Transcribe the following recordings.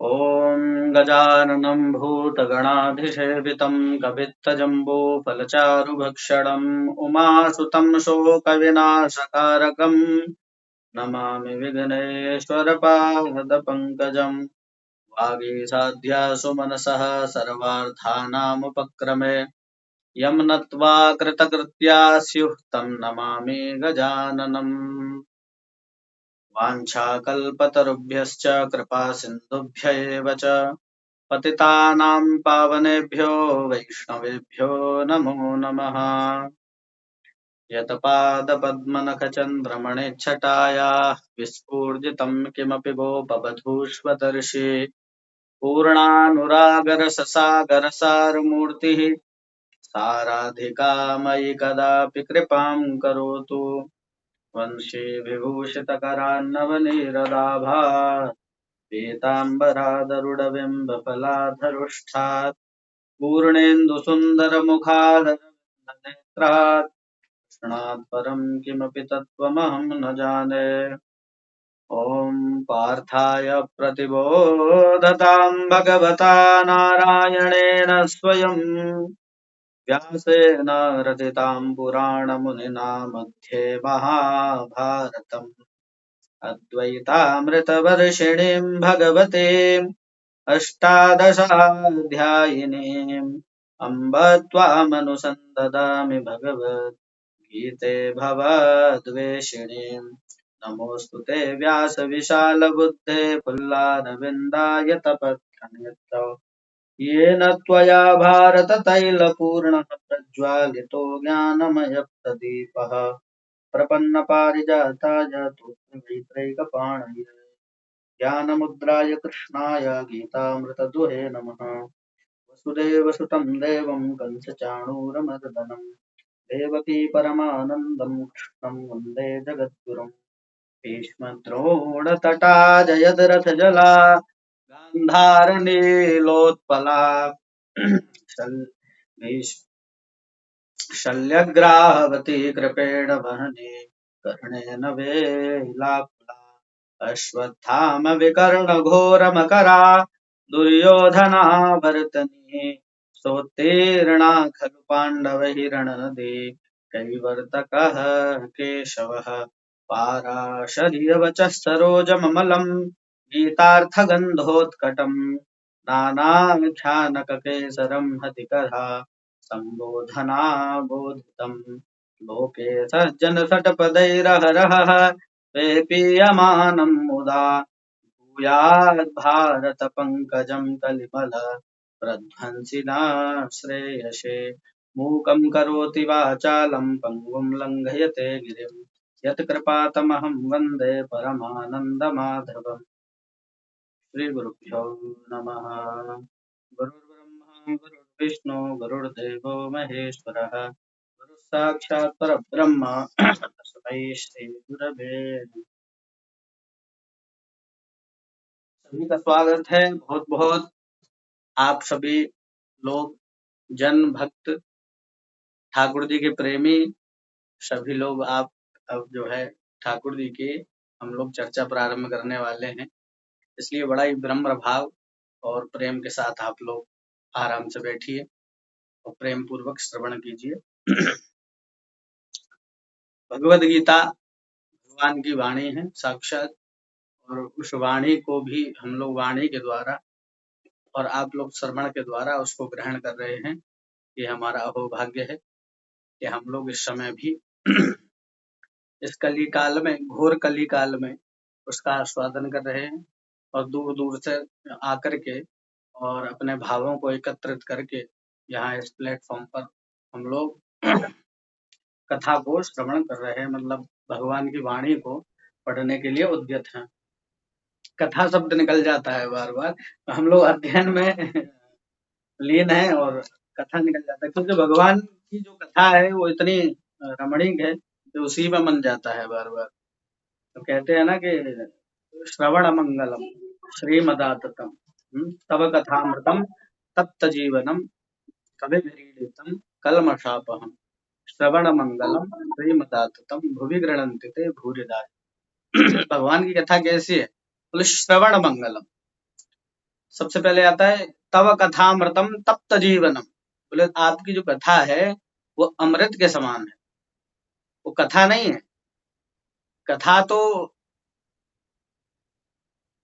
ॐ गजाननं भूतगणाधिसेवितं कपित्थजम्बूफलचारुभक्षणम् उमासुतं शोकविनाशकारकम् नमामि विघ्नेश्वरपादपङ्कजम्। वागीसाध्या सुमनसः सर्वार्थानामुपक्रमे यं नत्वा कृतकृत्या स्युः तं नमामि गजाननम्। वाञ्छाकल्पतरुभ्यश्च कृपासिन्धुभ्य एव च पतितानां पावनेभ्यो वैष्णवेभ्यो नमो नमः। यत्पादपद्मनखचन्द्रमणिच्छटायाः विस्फूर्जितं किमपि गोपवधूष्वदर्शि पूर्णानुरागरससागरसारमूर्तिः साराधिका मयि कदापि कृपां करोतु। वंशी विभूषितकरान्नवनीरदाभात् पीताम्बरादरुडबिम्बफलाधरुष्ठात् पूर्णेन्दुसुन्दरमुखादरविन्दनेत्रात् कृष्णात् परं किमपि तत्त्वमहं न जाने। ॐ पार्थाय प्रतिबोधतां भगवता नारायणेन स्वयं व्यासेन रचितां पुराणमुनिना मध्ये महाभारतम् अद्वैतामृतवर्षिणीं भगवतीम् अष्टादशाध्यायिनीम् अम्ब त्वामनुसन्ददामि भगवद्गीते भवद्वेषिणीम्। नमोऽस्तु ते व्यासविशालबुद्धे फुल्लारविन्दायतपत्रनेत्र येन त्वया भारततैलपूर्णः प्रज्वालितो ज्ञानमयप्रदीपः प्रपन्नपारिजाताय तोत्रवेत्रैकपाणये ज्ञानमुद्राय कृष्णाय गीतामृतदुहे नमः। वसुदेवसुतं देवं कंसचाणूरमर्दनम् देवकी परमानन्दं कृष्णं वन्दे जगद्गुरुम्। भीष्मद्रोणतटा जयद्रथजला गान्धारनीलोत्पला शल्यग्राहवती कृपेण वहने कर्णेन वेलाकुला अश्वत्थामविकर्णघोरमकरा दुर्योधना भरतनी सोत्तीर्णा खलु पाण्डवैरणनदी कैवर्तकः केशवः पाराशर्यवचः सरोजममलम् गीतार्थगन्धोत्कटम् नानाख्यानककेसरम् हतिकरा सम्बोधना बोधितम् लोके सज्जनसटपदैरहरहः वेपीयमानम् मुदा भूयाद्भारतपङ्कजम् कलिमल प्रध्वंसिना श्रेयसे मूकम् करोति वाचालम् पङ्गुम् लङ्घयते गिरिम् यत्कृपातमहं वन्दे परमानन्दमाधवम्। श्रीगुरुभ्यो नमः। गुरुर्ब्रह्मा गुरुर्विष्णु गुरुर्देवो महेश्वरः गुरुः साक्षात् परब्रह्म तस्मै श्री गुरवे नमः। सभी का स्वागत है बहुत बहुत। आप सभी लोग जन भक्त ठाकुर जी के प्रेमी सभी लोग आप अब जो है ठाकुर जी की हम लोग चर्चा प्रारंभ करने वाले हैं, इसलिए बड़ा ही विनम्र भाव और प्रेम के साथ आप लोग आराम से बैठिए और प्रेम पूर्वक श्रवण कीजिए। भगवद गीता भगवान की वाणी है साक्षात, और उस वाणी को भी हम लोग वाणी के द्वारा और आप लोग श्रवण के द्वारा उसको ग्रहण कर रहे हैं। ये हमारा अहोभाग्य है कि हम लोग इस समय भी इस कली काल में, घोर कली काल में उसका आस्वादन कर रहे हैं और दूर दूर से आकर के और अपने भावों को एकत्रित करके यहाँ इस प्लेटफॉर्म पर हम लोग कथा को श्रवण कर रहे हैं, मतलब भगवान की वाणी को पढ़ने के लिए उद्यत हैं। कथा शब्द निकल जाता है बार बार, तो हम लोग अध्ययन में लीन है और कथा निकल जाता है, क्योंकि भगवान की जो कथा है वो इतनी रमणीक है कि उसी में मन जाता है बार बार। तो कहते हैं ना कि श्रवण मंगलम श्रीमदाततम तव कथामृतम तप्त जीवनम कवि विरीडितम कलमशापहम श्रवण मंगलम श्रीमदाततम भुवि गृह्णन्ति ते भूरिदा। भगवान की कथा कैसी है? बोले श्रवण मंगलम। सबसे पहले आता है तव कथामृतम तप्त जीवनम। बोले आपकी जो कथा है वो अमृत के समान है। वो कथा नहीं है। कथा तो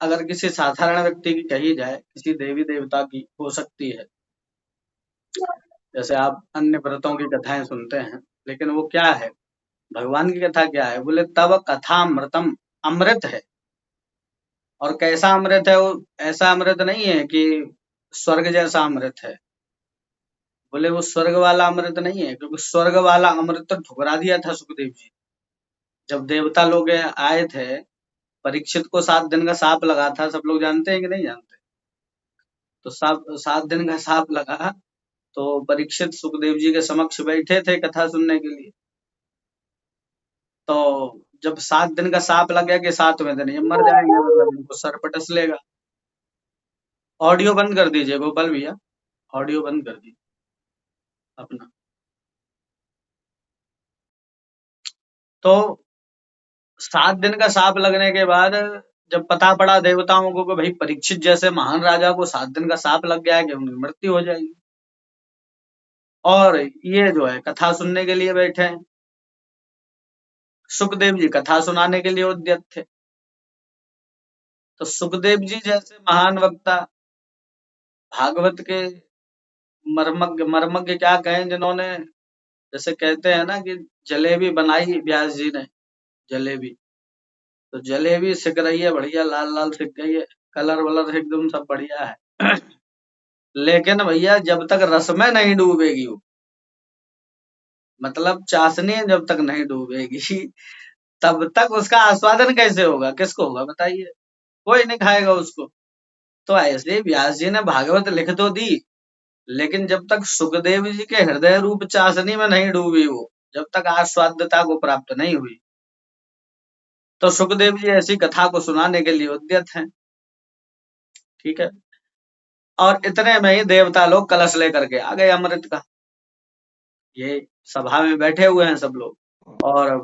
अगर किसी साधारण व्यक्ति की कही जाए, किसी देवी देवता की हो सकती है, जैसे आप अन्य व्रतों की कथाएं सुनते हैं, लेकिन वो क्या है, भगवान की कथा क्या है? बोले तव कथामृतम, अमृत है। और कैसा अमृत है वो? ऐसा अमृत नहीं है कि स्वर्ग जैसा अमृत है। बोले वो स्वर्ग वाला अमृत नहीं है, क्योंकि स्वर्ग वाला अमृत तो ठुकरा दिया था सुखदेव जी। जब देवता लोग आए थे, परीक्षित को 7 दिन का शाप लगा था, सब लोग जानते हैं कि नहीं जानते? तो 7 दिन का शाप लगा, तो परीक्षित सुखदेव जी के समक्ष बैठे थे कथा सुनने के लिए। तो जब 7 दिन का शाप लग गया कि 7वें दिन ये मर जाएंगे, मतलब इनको सर पटस लेगा। ऑडियो बंद कर दीजिए गोपाल भैया, ऑडियो बंद कर दीजिए अपना। तो 7 दिन का शाप लगने के बाद जब पता पड़ा देवताओं को कि भाई परीक्षित जैसे महान राजा को 7 दिन का शाप लग गया है कि उनकी मृत्यु हो जाएगी, और ये जो है कथा सुनने के लिए बैठे हैं। सुखदेव जी कथा सुनाने के लिए उद्यत थे। तो सुखदेव जी जैसे महान वक्ता, भागवत के मर्मज्ञ, मर्मज्ञ क्या कहें, जिन्होंने, जैसे कहते हैं ना कि जलेबी बनाई व्यास जी ने, जलेबी, तो जलेबी सिक रही है बढ़िया, लाल लाल सिक गई है, कलर वलर एकदम सब बढ़िया है। लेकिन भैया जब तक रस में नहीं डूबेगी वो, मतलब चाशनी जब तक नहीं डूबेगी तब तक उसका आस्वादन कैसे होगा? किसको होगा बताइए? कोई नहीं खाएगा उसको। तो ऐसे व्यास जी ने भागवत लिख तो दी, लेकिन जब तक सुखदेव जी के हृदय रूप चाशनी में नहीं डूबी वो, जब तक आस्वाद्यता को प्राप्त नहीं हुई, तो सुखदेव जी ऐसी कथा को सुनाने के लिए उद्यत हैं। ठीक है। और इतने में ही देवता लोग कलश लेकर के आ गए अमृत का। ये सभा में बैठे हुए हैं सब लोग, और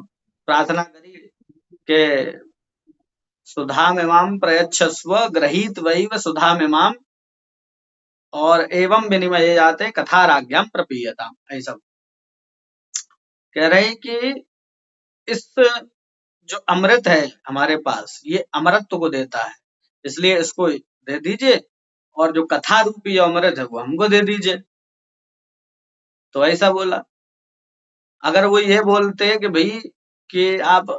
प्रार्थना करी कि सुधामिमाम प्रयच्छस्व गृहीत वैव सुधामिमाम, और एवं विनिमये जाते कथा राज्ञाम प्रपीयताम। ऐसा कह रहे हैं कि इस जो अमृत है हमारे पास, ये अमरत्व को देता है, इसलिए इसको दे दीजिए, और जो कथा रूपी अमृत है वो हमको दे दीजिए। तो ऐसा बोला। अगर वो ये बोलते कि भाई कि आप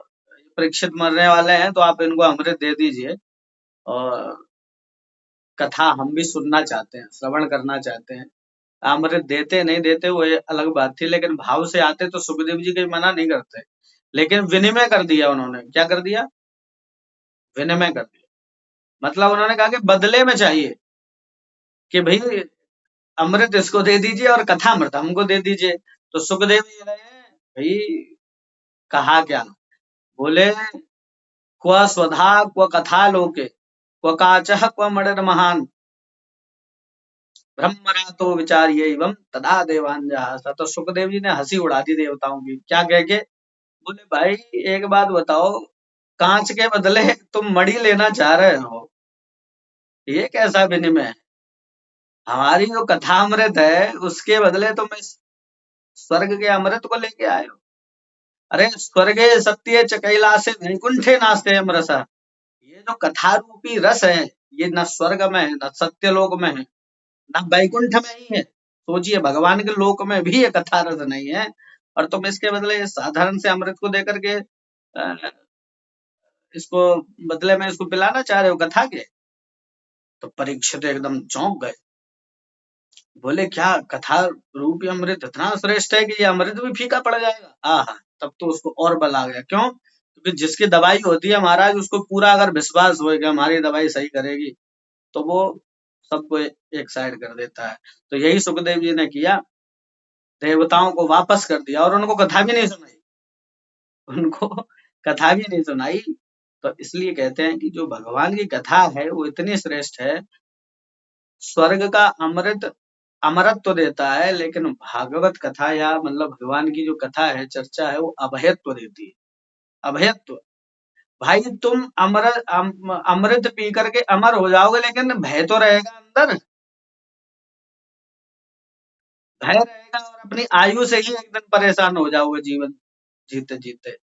परीक्षित मरने वाले हैं तो आप इनको अमृत दे दीजिए, और कथा हम भी सुनना चाहते हैं, श्रवण करना चाहते हैं, अमृत देते नहीं देते वो ये अलग बात थी, लेकिन भाव से आते तो सुखदेव जी कहीं मना नहीं करते। लेकिन विनिमय कर दिया उन्होंने। क्या कर दिया? विनिमय कर दिया। मतलब उन्होंने कहा कि बदले में चाहिए कि भाई अमृत इसको दे दीजिए और कथा अमृत हमको दे दीजिए। तो सुखदेव जी ने भाई कहा क्या? बोले क्व स्वधा क्व कथा लोके क्व काचः क्व मणिर् महान ब्रह्मरातो विचार्य एवं तदा देवांजहास। तो सुखदेव जी ने हंसी उड़ा दी देवताओं की। क्या कह के? बोले भाई एक बात बताओ, कांच के बदले तुम मणि लेना चाह रहे हो, ये कैसा विनिमय है? हमारी जो कथा अमृत है उसके बदले तुम इस स्वर्ग के अमृत को लेके आए हो। अरे स्वर्गे सत्य च कैलासे वैकुंठे नास्ते अमरसा। ये जो कथा रूपी रस है, ये न स्वर्ग में है, न सत्यलोक में है, न वैकुंठ में ही है। सोचिए भगवान के लोक में भी ये कथा रस नहीं है, और तुम इसके बदले साधारण से अमृत को देकर के इसको बदले में इसको पिलाना चाह रहे हो कथा के। तो परीक्षित एकदम चौंक गए। बोले क्या कथा रूपी अमृत इतना श्रेष्ठ है कि ये अमृत भी फीका पड़ जाएगा? आहा, तब तो उसको और बल आ गया। क्यों? क्योंकि जिसकी दवाई होती है महाराज, उसको पूरा अगर विश्वास हो कि हमारी दवाई सही करेगी, तो वो सबको एक साइड कर देता है। तो यही सुखदेव जी ने किया, देवताओं को वापस कर दिया, और उनको कथा भी नहीं सुनाई। उनको कथा भी नहीं सुनाई। तो इसलिए कहते हैं कि जो भगवान की कथा है वो इतनी श्रेष्ठ है, स्वर्ग का अमृत अमरत्व देता है, लेकिन भागवत कथा या मतलब भगवान की जो कथा है, चर्चा है, वो अभयत्व देती है। अभयत्व। भाई तुम अमृत पी करके अमर हो जाओगे, लेकिन भय तो रहेगा अंदर, भय रहेगा, और अपनी आयु से ही एक दिन परेशान हो जाओगे जीवन जीते जीते।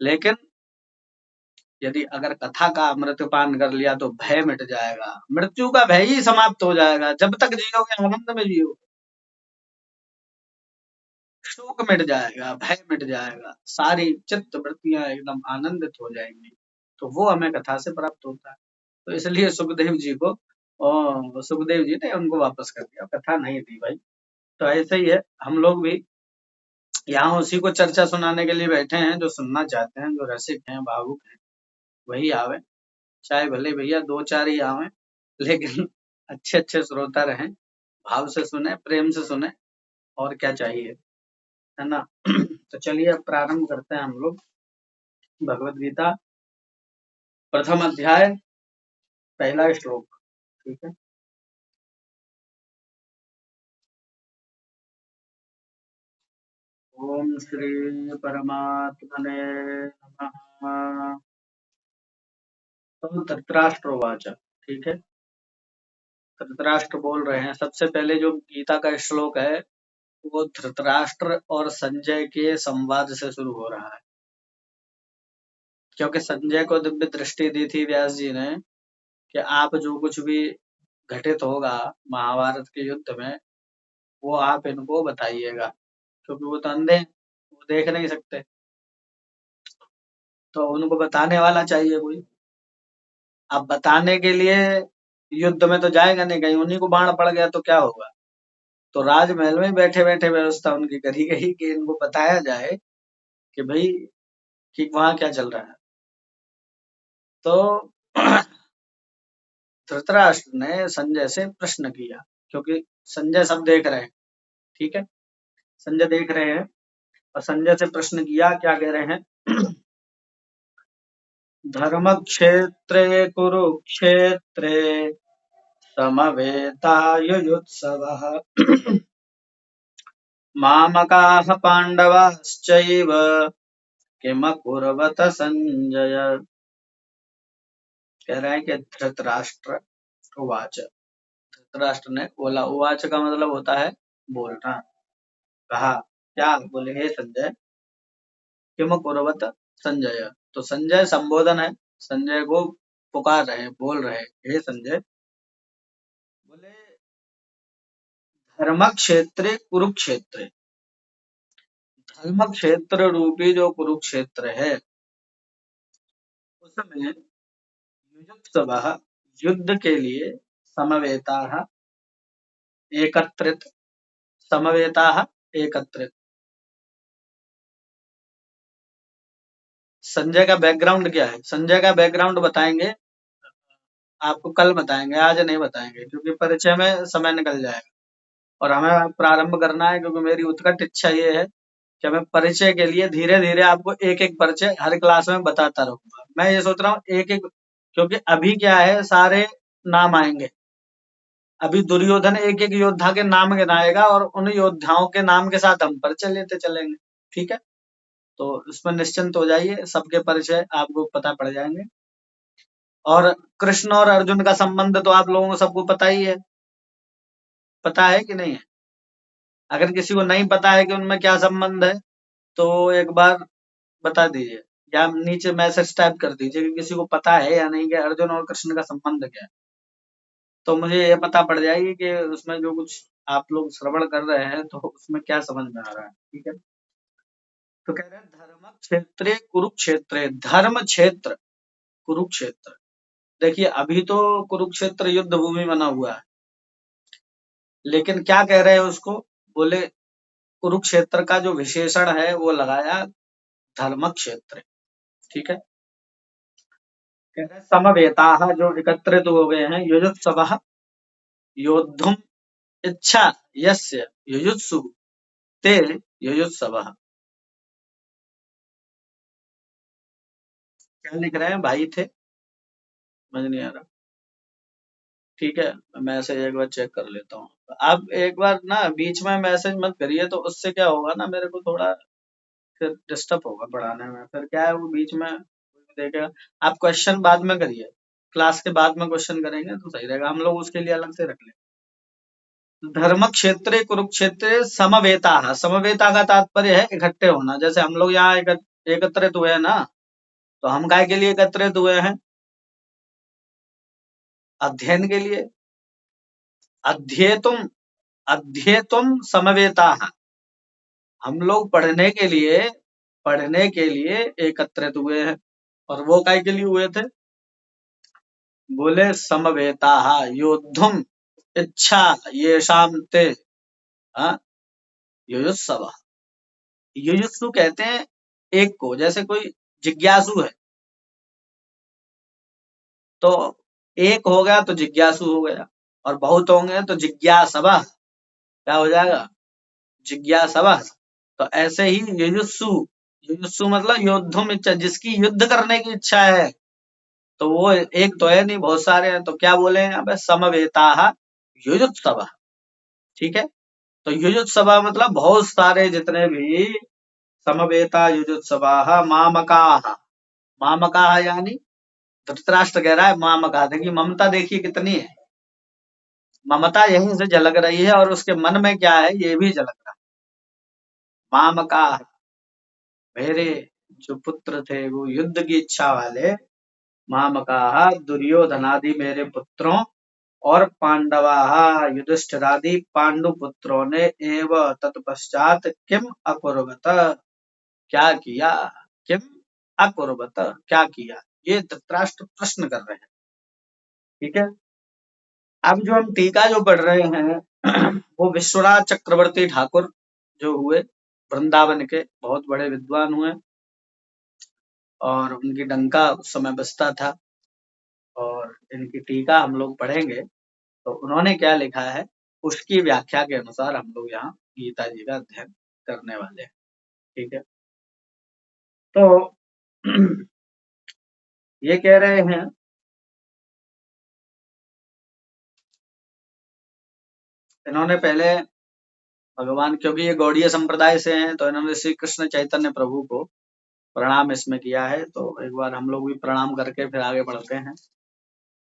लेकिन यदि अगर कथा का अमृतपान कर लिया तो भय मिट जाएगा, मृत्यु का भय ही समाप्त हो जाएगा, जब तक जियोगे आनंद में जियोगे, शोक मिट जाएगा, भय मिट जाएगा, सारी चित्त वृत्तियां एकदम आनंदित हो जाएंगी। तो वो हमें कथा से प्राप्त होता है। तो इसलिए सुखदेव जी को, सुखदेव जी ने उनको वापस कर दिया, कथा नहीं दी भाई। तो ऐसे ही है, हम लोग भी यहाँ उसी को चर्चा सुनाने के लिए बैठे हैं, जो सुनना चाहते हैं, जो रसिक हैं, भावुक हैं, वही आवे, चाहे भले भैया दो चार ही आवे, लेकिन अच्छे अच्छे श्रोता रहें, भाव से सुने, प्रेम से सुने, और क्या चाहिए, है ना। तो चलिए अब प्रारंभ करते हैं हम लोग भगवत गीता प्रथम अध्याय पहला श्लोक। ठीक है। ओम श्री परमात्मने नमः। तो धृतराष्ट्रवाच, ठीक है, धृतराष्ट्र बोल रहे हैं। सबसे पहले जो गीता का श्लोक है वो धृतराष्ट्र और संजय के संवाद से शुरू हो रहा है, क्योंकि संजय को दिव्य दृष्टि दी थी व्यास जी ने कि आप जो कुछ भी घटित होगा महाभारत के युद्ध में, वो आप इनको बताइएगा, क्योंकि वो तो अंधे हैं, वो देख नहीं सकते, तो उनको बताने वाला चाहिए कोई। अब बताने के लिए युद्ध में तो जाएगा नहीं, कहीं उन्हीं को बाण पड़ गया तो क्या होगा। तो राजमहल में बैठे बैठे व्यवस्था उनकी करी गई कि इनको बताया जाए कि भाई कि वहां क्या चल रहा है। तो धृतराष्ट्र ने संजय से प्रश्न किया, क्योंकि संजय सब देख रहे हैं, ठीक है, संजय देख रहे हैं, और संजय से प्रश्न किया, क्या कह रहे हैं। धर्म क्षेत्रे कुरुक्षेत्रे समवेतायुयुत्सवः मामकाः पाण्डवाश्चैव किमकुर्वत संजय। कह रहे हैं कि धृतराष्ट्र उवाच, धृतराष्ट्र ने बोला, उवाच का मतलब होता है बोलना, कहा, क्या बोले, हे संजय, किमकुर्वत संजय, तो संजय संबोधन है, संजय को पुकार रहे, बोल रहे, हे संजय, बोले धर्म क्षेत्रे कुरुक्षेत्र, धर्म क्षेत्र रूपी जो कुरुक्षेत्र है उसमें युयुत्सवः, युद्ध के लिए, समवेताः, एकत्रित, समवेताः, एकत्रित। संजय का बैकग्राउंड क्या है, संजय का बैकग्राउंड बताएंगे, आपको कल बताएंगे, आज नहीं बताएंगे, क्योंकि परिचय में समय निकल जाएगा, और हमें प्रारंभ करना है, क्योंकि मेरी उत्कट इच्छा ये है कि मैं परिचय के लिए धीरे धीरे आपको एक एक परिचय हर क्लास में बताता रहूंगा। मैं ये सोच रहा हूँ एक एक, क्योंकि अभी क्या है, सारे नाम आएंगे, अभी दुर्योधन एक एक योद्धा के नाम गिनाएगा, और उन योद्धाओं के नाम के साथ हम परिचय लेते चलेंगे, ठीक है। तो इसमें निश्चिंत हो जाइए, सबके परिचय आपको पता पड़ जाएंगे। और कृष्ण और अर्जुन का संबंध तो आप लोगों को सबको पता ही है, पता है कि नहीं है। अगर किसी को नहीं पता है कि उनमें क्या संबंध है, तो एक बार बता दीजिए, या नीचे मैसेज टाइप कर दीजिए कि किसी को पता है या नहीं कि अर्जुन और कृष्ण का संबंध क्या है, तो मुझे ये पता पड़ जाएगी कि उसमें जो कुछ आप लोग श्रवण कर रहे हैं तो उसमें क्या समझ में आ रहा है, ठीक है। तो कह रहे हैं धर्म क्षेत्रे कुरुक्षेत्र, धर्म क्षेत्र कुरुक्षेत्र। देखिए अभी तो कुरुक्षेत्र युद्ध भूमि बना हुआ है, लेकिन क्या कह रहे हैं उसको, बोले कुरुक्षेत्र का जो विशेषण है वो लगाया धर्म क्षेत्र, ठीक है। कह रहे हैं समवेताः, जो एकत्रित हो गए हैं, युयुत्सवः, योद्धुम इच्छा यस्य युयुत्सु ते युयुत्सवः। क्या लिख रहे हैं, भाई थे, समझ नहीं आ रहा, ठीक है, मैं मैसेज एक बार चेक कर लेता हूँ। आप एक बार ना बीच में मैसेज मत करिए, तो उससे क्या होगा ना, मेरे को थोड़ा फिर डिस्टर्ब होगा पढ़ाने में, फिर क्या है वो बीच में देखेगा। आप क्वेश्चन बाद में करिए, क्लास के बाद में क्वेश्चन करेंगे तो सही रहेगा, हम लोग उसके लिए अलग से रख लेंगे। धर्म क्षेत्रे कुरुक्षेत्रे समवेता, समवेता का तात्पर्य है इकट्ठे होना। जैसे हम लोग यहाँ एकत्रित हुए हैं ना, तो हम काय के लिए एकत्रित हुए हैं? अध्ययन के लिए। अध्येतुम अध्येतुम समवेता, हम लोग पढ़ने के लिए एकत्रित हुए हैं। और वो काय के लिए हुए थे? बोले समवेता योद्धुम इच्छा येषाम ते युयुत्सव। युयुत्सु कहते हैं एक को, जैसे कोई जिज्ञासु है तो एक हो गया तो जिज्ञासु हो गया, और बहुत होंगे तो जिज्ञासव क्या हो जाएगा? जिज्ञासव। तो ऐसे ही युयुत्सु, युयुत्सु मतलब योद्धुम इच्छा, जिसकी युद्ध करने की इच्छा है। तो वो एक तो है नहीं, बहुत सारे हैं, तो क्या बोले यहाँ पे? समवेता युयुत्सव। ठीक है, तो युयुत्सव मतलब बहुत सारे जितने भी, समवेता युजुत्सवाः मामकाः। मामकाः यानी धृतराष्ट्र कह रहा है मामकाः। देखिए ममता देखिए कितनी है, ममता यहीं से झलक रही है, और उसके मन में क्या है ये भी झलक रहा है। मामकाः, मेरे जो पुत्र थे वो युद्ध की इच्छा वाले, मामकाः दुर्योधनादि मेरे पुत्रों, और पांडवाः युधिष्ठिरादि पांडु पुत्रों ने एव तत्पश्चात किम अकुर्वत, क्या किया? किम अकुर्वत, क्या किया? ये धृतराष्ट्र प्रश्न कर रहे हैं। ठीक है, अब जो हम टीका जो पढ़ रहे हैं वो विश्वनाथ चक्रवर्ती ठाकुर जो हुए, वृंदावन के बहुत बड़े विद्वान हुए, और उनकी डंका उस समय बजता था, और इनकी टीका हम लोग पढ़ेंगे तो उन्होंने क्या लिखा है उसकी व्याख्या के अनुसार हम लोग यहाँ गीता जी का अध्ययन करने वाले हैं। ठीक है, तो ये कह रहे हैं इन्होंने पहले भगवान, क्योंकि ये गौड़ीय संप्रदाय से हैं, तो इन्होंने श्री कृष्ण चैतन्य प्रभु को प्रणाम इसमें किया है। तो एक बार हम लोग भी प्रणाम करके फिर आगे बढ़ते हैं।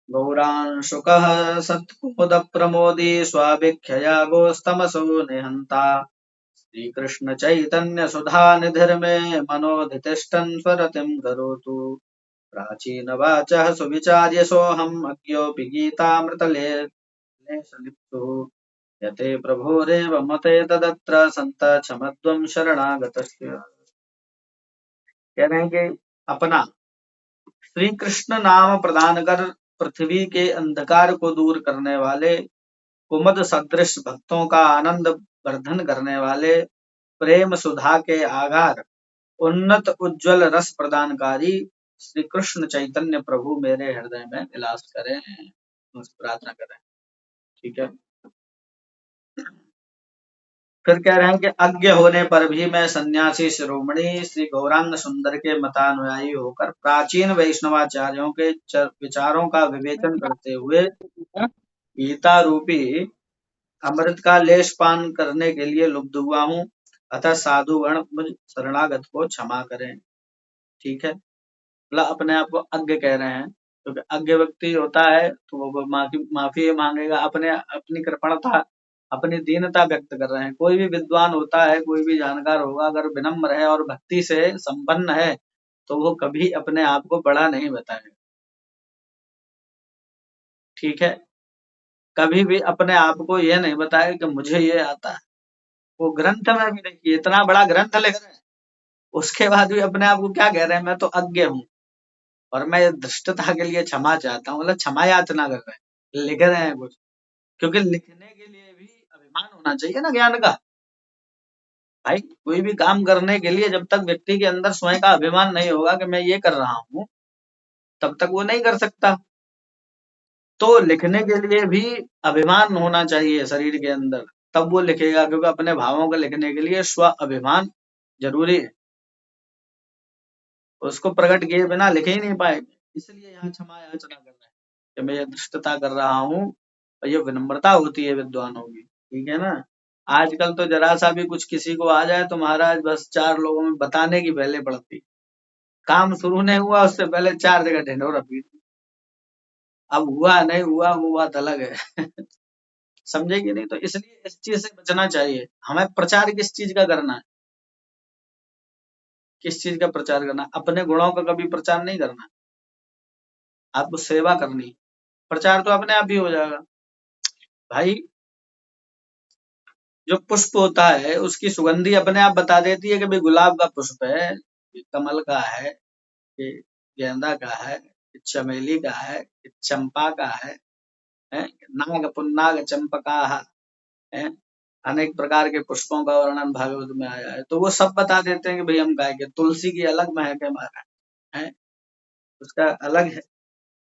गौरांशुकः सत्कुमुद प्रमोदी स्वाभिख्यया गोस्तमसो निहंता, श्री कृष्ण चैतन्य सुधा निधिर्मे मनोधितिष्ठन् स्वरतिं करोतु, प्राचीन वाचः सुविचार्य सोऽहम् अज्ञोऽपि गीतामृतलेशलिप्सुः, यते प्रभोरेव मते तदत्र संत क्षमत्वं शरणागतस्य। कह रहे हैं कि अपना श्री कृष्ण नाम प्रदान कर पृथ्वी के अंधकार को दूर करने वाले, कुमुद सदृश भक्तों का आनंद वर्धन करने वाले, प्रेम सुधा के आगार, उन्नत उज्जवल रस प्रदानकारी श्री कृष्ण चैतन्य प्रभु मेरे हृदय में विलास करें, प्रार्थना करें। ठीक है, फिर कह रहे हैं कि अज्ञ होने पर भी मैं सन्यासी शिरोमणि श्री गौरांग सुंदर के मतानुयायी होकर प्राचीन वैष्णवाचार्यों के विचारों का विवेचन करते हुए गीता रूपी अमृत का लेश पान करने के लिए लुब्ध हुआ हूँ, अतः साधुगण मुझ शरणागत को क्षमा करें। ठीक है, मतलब अपने आप को अज्ञ कह रहे हैं, क्योंकि अज्ञ व्यक्ति होता है तो वो माफी मांगेगा, अपनी कृपणता, अपनी दीनता व्यक्त कर रहे हैं। कोई भी विद्वान होता है, कोई भी जानकार होगा, अगर विनम्र है और भक्ति से संपन्न है तो वो कभी अपने आप को बड़ा नहीं बताएगा। ठीक है, कभी भी अपने आप को यह नहीं बताएगा कि मुझे ये आता है। वो ग्रंथ में भी देखिए इतना बड़ा ग्रंथ लिख रहे हैं, उसके बाद भी अपने आप को क्या कह रहे हैं? मैं तो अज्ञ हूँ और मैं धृष्टता के लिए क्षमा चाहता हूँ, मतलब क्षमा याचना कर रहे हैं, लिख रहे हैं कुछ। क्योंकि लिखने के लिए भी अभिमान होना चाहिए ना ज्ञान का। भाई कोई भी काम करने के लिए जब तक व्यक्ति के अंदर स्वयं का अभिमान नहीं होगा कि मैं ये कर रहा हूँ, तब तक वो नहीं कर सकता। तो लिखने के लिए भी अभिमान होना चाहिए शरीर के अंदर, तब वो लिखेगा, क्योंकि अपने भावों को लिखने के लिए स्व अभिमान जरूरी है। उसको प्रकट किए बिना लिख ही नहीं पाएंगे। इसलिए यहाँ क्षमा याचना कर रहे हैं कि मैं ये दुष्टता कर रहा हूँ, और ये विनम्रता होती है विद्वानों की। ठीक है ना, आजकल तो जरा सा भी कुछ किसी को आ जाए तो महाराज बस चार लोगों में बताने की पहले पड़ती, काम शुरू नहीं हुआ उससे पहले 4 जगह ढिंढोरा पीट। अब हुआ नहीं हुआ वो बात अलग है। समझे कि नहीं? तो इसलिए इस चीज से बचना चाहिए। हमें प्रचार किस चीज का करना है? किस चीज का प्रचार करना है? अपने गुणों का कभी प्रचार नहीं करना है। आपको सेवा करनी है। प्रचार तो अपने आप ही हो जाएगा। भाई जो पुष्प होता है उसकी सुगंधी अपने आप बता देती है कि भाई गुलाब का पुष्प है, ये कमल का है, ये गेंदा का है, ये चमेली का है, ये चंपा का है, नाग पुन्नाग चंपका है, अनेक प्रकार के पुष्पों का वर्णन भागवत में आया है। तो वो सब बता देते हैं कि भाई हम गाय के, तुलसी की अलग महक है महाराज, है उसका अलग है।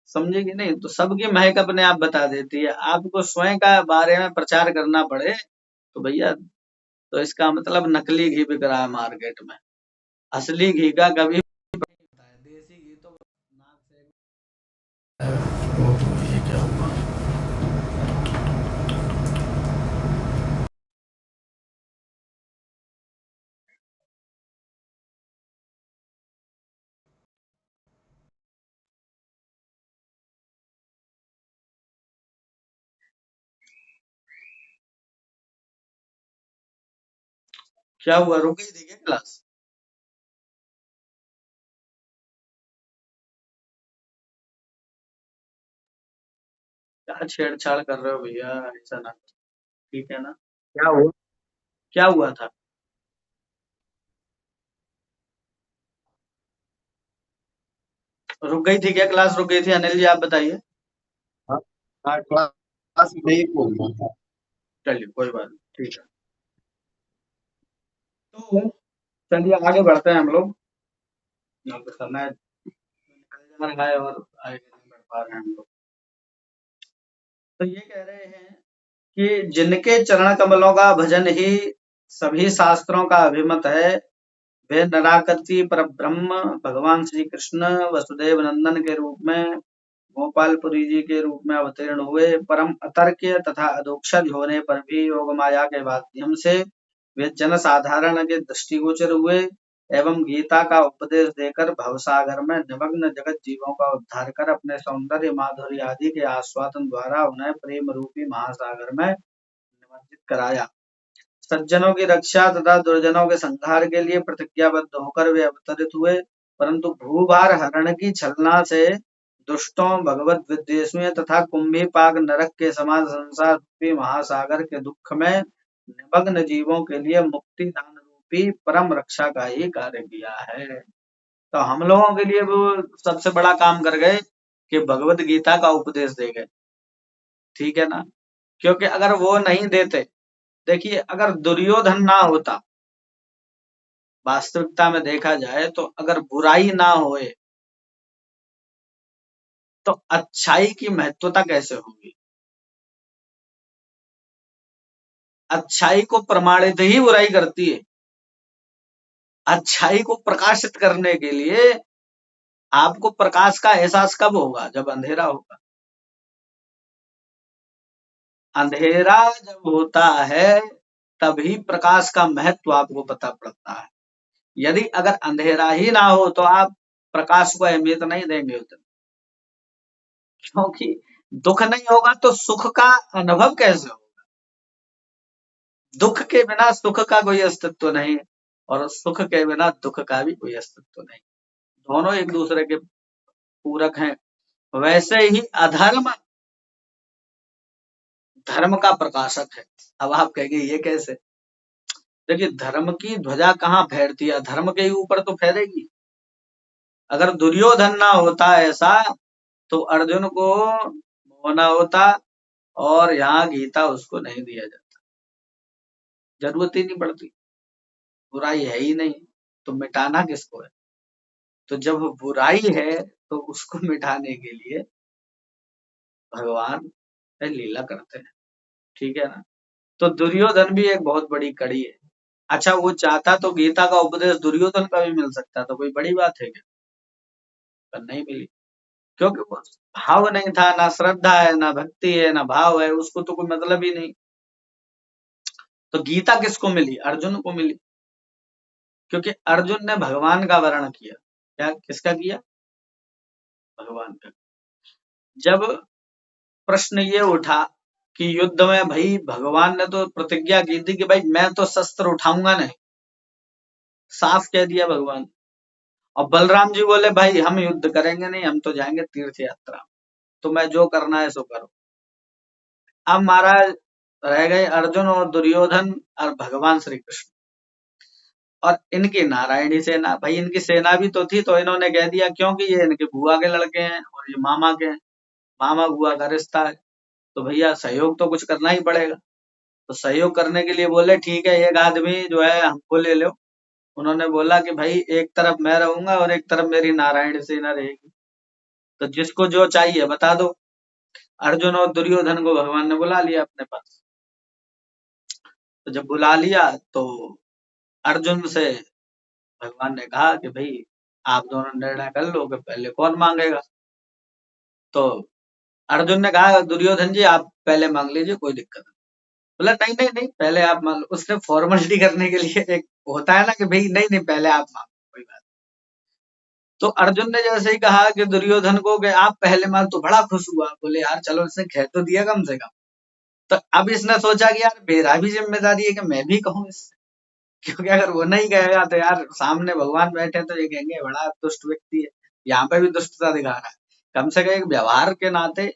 समझे कि नहीं? तो सबकी महक अपने आप बता देती है। आपको स्वयं का बारे में प्रचार करना पड़े तो भैया, तो इसका मतलब नकली घी बिक रहा है मार्केट में। असली घी का कभी होता है। देसी घी तो नाक से। ओहो, ये क्या हुआ? क्या हुआ? रुक गई थी क्या क्लास? क्या छेड़छाड़ कर रहे हो भैया? ऐसा ना, ठीक है ना? क्या हुआ? क्या हुआ था? रुक गई थी क्या क्लास? रुक गई थी अनिल जी, आप बताइए। हाँ, हाँ, क्लास ब्रेक हो गया था। चलिए कोई बात नहीं, ठीक है। तो चलिए आगे बढ़ते हैं हम लोग। यहाँ पे समय निकल जा रहा है और आगे नहीं बढ़ पा रहे हैं हम लोग। तो ये कह रहे हैं कि जिनके चरण कमलों का भजन ही सभी शास्त्रों का अभिमत है, वे निराकृति परब्रह्म भगवान श्री कृष्ण वसुदेव नंदन के रूप में गोपालपुरी जी के रूप में अवतीर्ण हुए। परम अतर्क्य तथा अधोक्षज होने पर भी योग माया के माध्यम से वे जन साधारण के दृष्टिगोचर हुए एवं गीता का उपदेश देकर भवसागर में निमग्न जगत जीवों का उद्धार कर अपने सौंदर्य माधुर्य आदि के आस्वादन द्वारा उन्हें प्रेम रूपी महासागर में निमज्जित कराया। सज्जनों की रक्षा तथा दुर्जनों के संहार के लिए प्रतिज्ञाबद्ध होकर वे अवतरित हुए, परंतु भूभार हरण की छलना से दुष्टों, भगवत विद्वेषियों तथा कुंभीपाक नरक के समान संसार रूपी महासागर के दुख में निमग्न जीवों के लिए मुक्ति दान रूपी परम रक्षा का ही कार्य किया है। तो हम लोगों के लिए वो सबसे बड़ा काम कर गए कि भगवत गीता का उपदेश दे गए। ठीक है ना? क्योंकि अगर वो नहीं देते, देखिए अगर दुर्योधन ना होता, वास्तविकता में देखा जाए तो अगर बुराई ना होए तो अच्छाई की महत्वता कैसे होगी? अच्छाई को प्रमाणित ही बुराई करती है। अच्छाई को प्रकाशित करने के लिए आपको प्रकाश का एहसास कब होगा? जब अंधेरा होगा। अंधेरा जब होता है तभी प्रकाश का महत्व आपको पता पड़ता है। यदि अगर अंधेरा ही ना हो तो आप प्रकाश को अहमियत नहीं देंगे उतना, क्योंकि दुख नहीं होगा तो सुख का अनुभव कैसे होगा? दुख के बिना सुख का कोई अस्तित्व नहीं और सुख के बिना दुख का भी कोई अस्तित्व नहीं। दोनों एक दूसरे के पूरक हैं। वैसे ही अधर्म धर्म का प्रकाशक है। अब आप कहेंगे ये कैसे? देखिए धर्म की ध्वजा कहाँ फहरती है? धर्म के ही ऊपर तो फहरेगी। अगर दुर्योधन ना होता ऐसा तो अर्जुन को होना होता और यहाँ गीता उसको नहीं दिया जाता। जरूरत ही नहीं पड़ती। बुराई है ही नहीं तो मिटाना किसको है? तो जब बुराई है तो उसको मिटाने के लिए भगवान लीला करते हैं। ठीक है ना? तो दुर्योधन भी एक बहुत बड़ी कड़ी है। अच्छा वो चाहता तो गीता का उपदेश दुर्योधन का भी मिल सकता था, कोई बड़ी बात है क्या? पर नहीं मिली, क्योंकि वो भाव नहीं था, ना श्रद्धा है, ना भक्ति है, ना भाव है, उसको तो कोई मतलब ही नहीं। तो गीता किसको मिली? अर्जुन को मिली, क्योंकि अर्जुन ने भगवान का वर्ण किया। क्या किसका किया? भगवान का। जब प्रश्न ये उठा कि युद्ध में भाई भगवान ने तो प्रतिज्ञा की थी कि भाई मैं तो शस्त्र उठाऊंगा नहीं, साफ कह दिया भगवान। और बलराम जी बोले भाई हम युद्ध करेंगे नहीं, हम तो जाएंगे तीर्थ यात्रा, तुम्हें जो करना है सो करो। अब महाराज रह गए अर्जुन और दुर्योधन और भगवान श्री कृष्ण और इनकी नारायणी सेना। भाई इनकी सेना भी तो थी, तो इन्होंने कह दिया क्योंकि ये इनके बुआ के लड़के हैं और ये मामा के हैं, मामा बुआ का रिश्ता है, तो भैया सहयोग तो कुछ करना ही पड़ेगा। तो सहयोग करने के लिए बोले ठीक है एक आदमी जो है हमको ले लो। उन्होंने बोला कि भाई एक तरफ मैं रहूंगा और एक तरफ मेरी नारायण सेना रहेगी, तो जिसको जो चाहिए बता दो। अर्जुन और दुर्योधन को भगवान ने बुला लिया अपने पास। तो जब बुला लिया तो अर्जुन से भगवान ने कहा कि भाई आप दोनों निर्णय कर लो कि पहले कौन मांगेगा। तो अर्जुन ने कहा दुर्योधन जी आप पहले मांग लीजिए, कोई दिक्कत नहीं। बोला नहीं नहीं नहीं पहले आप मांग लो। उसने फॉर्मेलिटी करने के लिए, एक होता है ना कि भाई नहीं नहीं पहले आप मांगो, कोई बात। तो अर्जुन ने जैसे ही कहा कि दुर्योधन को कि आप पहले मांग, तो बड़ा खुश हुआ, बोले यार चलो इसने कह तो दिया कम से कम। तो अब इसने सोचा कि यार मेरा भी जिम्मेदारी है कि मैं भी कहूँ इससे, क्योंकि अगर वो नहीं कहेगा तो यार सामने भगवान बैठे तो ये कहेंगे बड़ा दुष्ट व्यक्ति है, यहाँ पे भी दुष्टता दिखा रहा है। कम से कम एक व्यवहार के नाते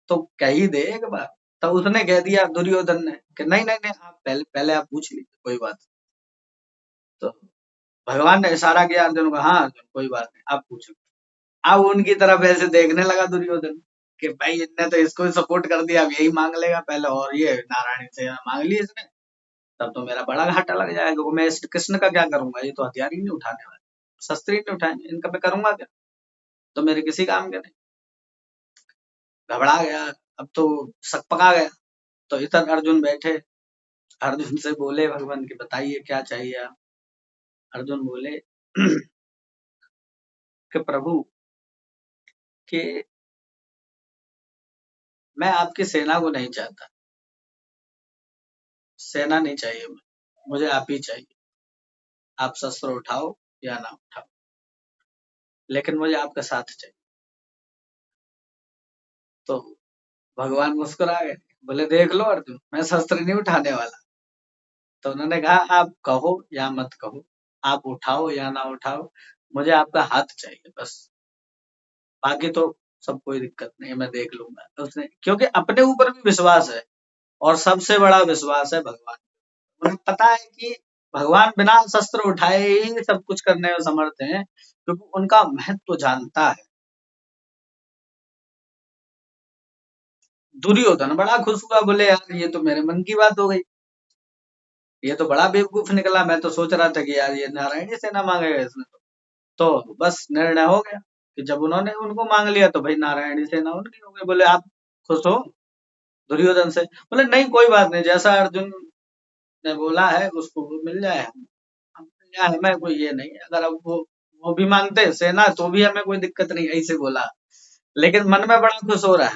तो कह ही दे एक बार। तो उसने कह दिया दुर्योधन ने कि नहीं नहीं नहीं आप पहले पहले आप पूछ लीजिए, कोई बात नहीं। तो भगवान ने इशारा किया अर्जुन को, हाँ अर्जुन कोई बात नहीं आप पूछो। अब उनकी तरफ ऐसे देखने लगा दुर्योधन कि भाई इनने तो इसको सपोर्ट कर दिया, अब यही मांग लेगा पहले, और ये नारायण से मांग ली इसने, तब तो मेरा बड़ा घाटा लग जाएगा, क्योंकि मैं इस कृष्ण का क्या करूंगा, ये तो हथियार ही नहीं उठाने वाले, शस्त्र ही नहीं उठाएंगे, इनका मैं करूंगा क्या, तो मेरे किसी काम के नहीं। घबरा गया, अब तो सक पका गया। तो इधर अर्जुन बैठे, अर्जुन से बोले भगवान की बताइए क्या चाहिए आप। अर्जुन बोले कि प्रभु कि मैं आपकी सेना को नहीं चाहता, सेना नहीं चाहिए, मुझे आप ही चाहिए, आप शस्त्र उठाओ या ना उठाओ, लेकिन मुझे आपका साथ चाहिए। तो भगवान मुस्कुरा गए, बोले देख लो अर्जुन मैं शस्त्र नहीं उठाने वाला। तो उन्होंने कहा आप कहो या मत कहो, आप उठाओ या ना उठाओ, मुझे आपका हाथ चाहिए बस, बाकी तो सब कोई दिक्कत नहीं है, मैं देख लूंगा। तो उसने क्योंकि अपने ऊपर भी विश्वास है, और सबसे बड़ा विश्वास है भगवान, उन्हें पता है कि भगवान बिना शस्त्र उठाए ही सब कुछ करने में समर्थ हैं, क्योंकि उनका महत्व जानता है। दुर्योधन बड़ा खुश हुआ, बोले यार ये तो मेरे मन की बात हो गई, ये तो बड़ा बेवकूफ निकला, मैं तो सोच रहा था कि यार ये नारायणी सेना मांगेगा इसने। तो बस निर्णय हो गया कि जब उन्होंने उनको मांग लिया तो भाई नारायणी सेना उनकी हो गई। बोले आप खुश हो दुर्योधन से? बोले नहीं कोई बात नहीं, जैसा अर्जुन ने बोला है उसको वो मिल जाए, हम मिल जाए, हमें कोई ये नहीं है। अगर अब वो भी मांगते सेना तो भी हमें कोई दिक्कत नहीं, ऐसे बोला। लेकिन मन में बड़ा खुश हो रहा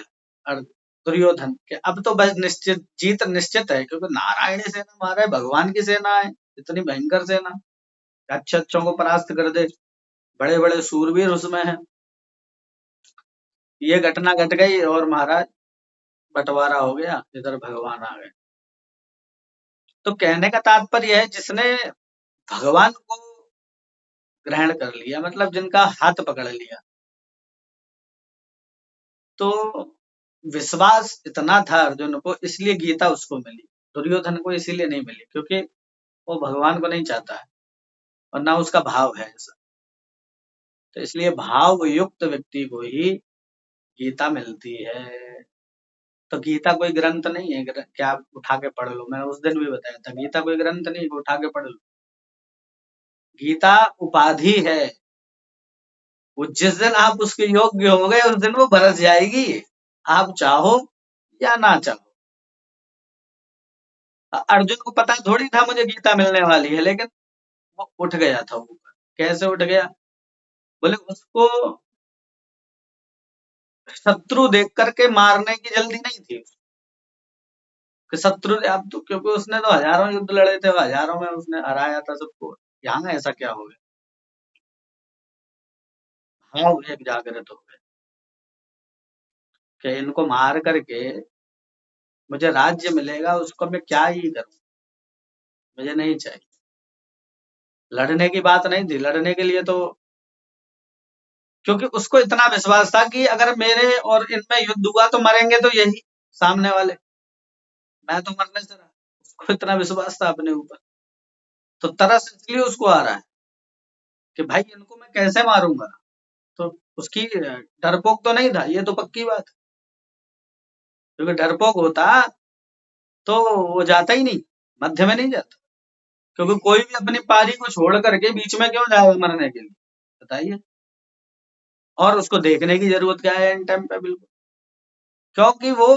है दुर्योधन के, अब तो बस निश्चित जीत निश्चित है, क्योंकि नारायणी सेना हमारे भगवान की सेना है, इतनी भयंकर सेना, अच्छे अच्छों को परास्त कर दे, बड़े बड़े सूरवीर उसमें हैं। ये घटना घट गई और महाराज बंटवारा हो गया, इधर भगवान आ गए। तो कहने का तात्पर्य है जिसने भगवान को ग्रहण कर लिया, मतलब जिनका हाथ पकड़ लिया, तो विश्वास इतना था अर्जुन को, इसलिए गीता उसको मिली, दुर्योधन को इसीलिए नहीं मिली, क्योंकि वो भगवान को नहीं चाहता है और ना उसका भाव है ऐसा। तो इसलिए भाव युक्त व्यक्ति को ही गीता मिलती है। तो गीता कोई ग्रंथ नहीं है कि आप उठा के पढ़ लो, मैंने उस दिन भी बताया था गीता कोई ग्रंथ नहीं कि उठा के पढ़ लो। गीता उपाधि है, वो जिस दिन आप उसके योग्य होंगे उस दिन वो बरस जाएगी, आप चाहो या ना चाहो। अर्जुन को पता थोड़ी था मुझे गीता मिलने वाली है, लेकिन वो उठ गया था ऊपर। कैसे उठ गया? बोले उसको शत्रु देख करके मारने की जल्दी नहीं थी, कि शत्रु अब तो, क्योंकि उसने तो हजारों युद्ध लड़े थे, हजारों में उसने हराया था सबको, यहाँ ऐसा क्या हो गया? भाव एक जागृत हो गए कि इनको मार करके मुझे राज्य मिलेगा, उसको मैं क्या ही करूं, मुझे नहीं चाहिए। लड़ने की बात नहीं थी, लड़ने के लिए तो, क्योंकि उसको इतना विश्वास था कि अगर मेरे और इनमें युद्ध हुआ तो मरेंगे तो यही सामने वाले, मैं तो मरने से रहा। उसको इतना विश्वास था अपने ऊपर, तो तरस इसलिए उसको आ रहा है कि भाई इनको मैं कैसे मारूंगा। तो उसकी डरपोक तो नहीं था, ये तो पक्की बात है। क्योंकि डरपोक होता तो वो जाता ही नहीं, मध्य में नहीं जाता। क्योंकि कोई भी अपनी पारी को छोड़ करके बीच में क्यों जाएगा मरने के लिए, बताइए। और उसको देखने की जरूरत क्या है इन टाइम पे, बिल्कुल। क्योंकि वो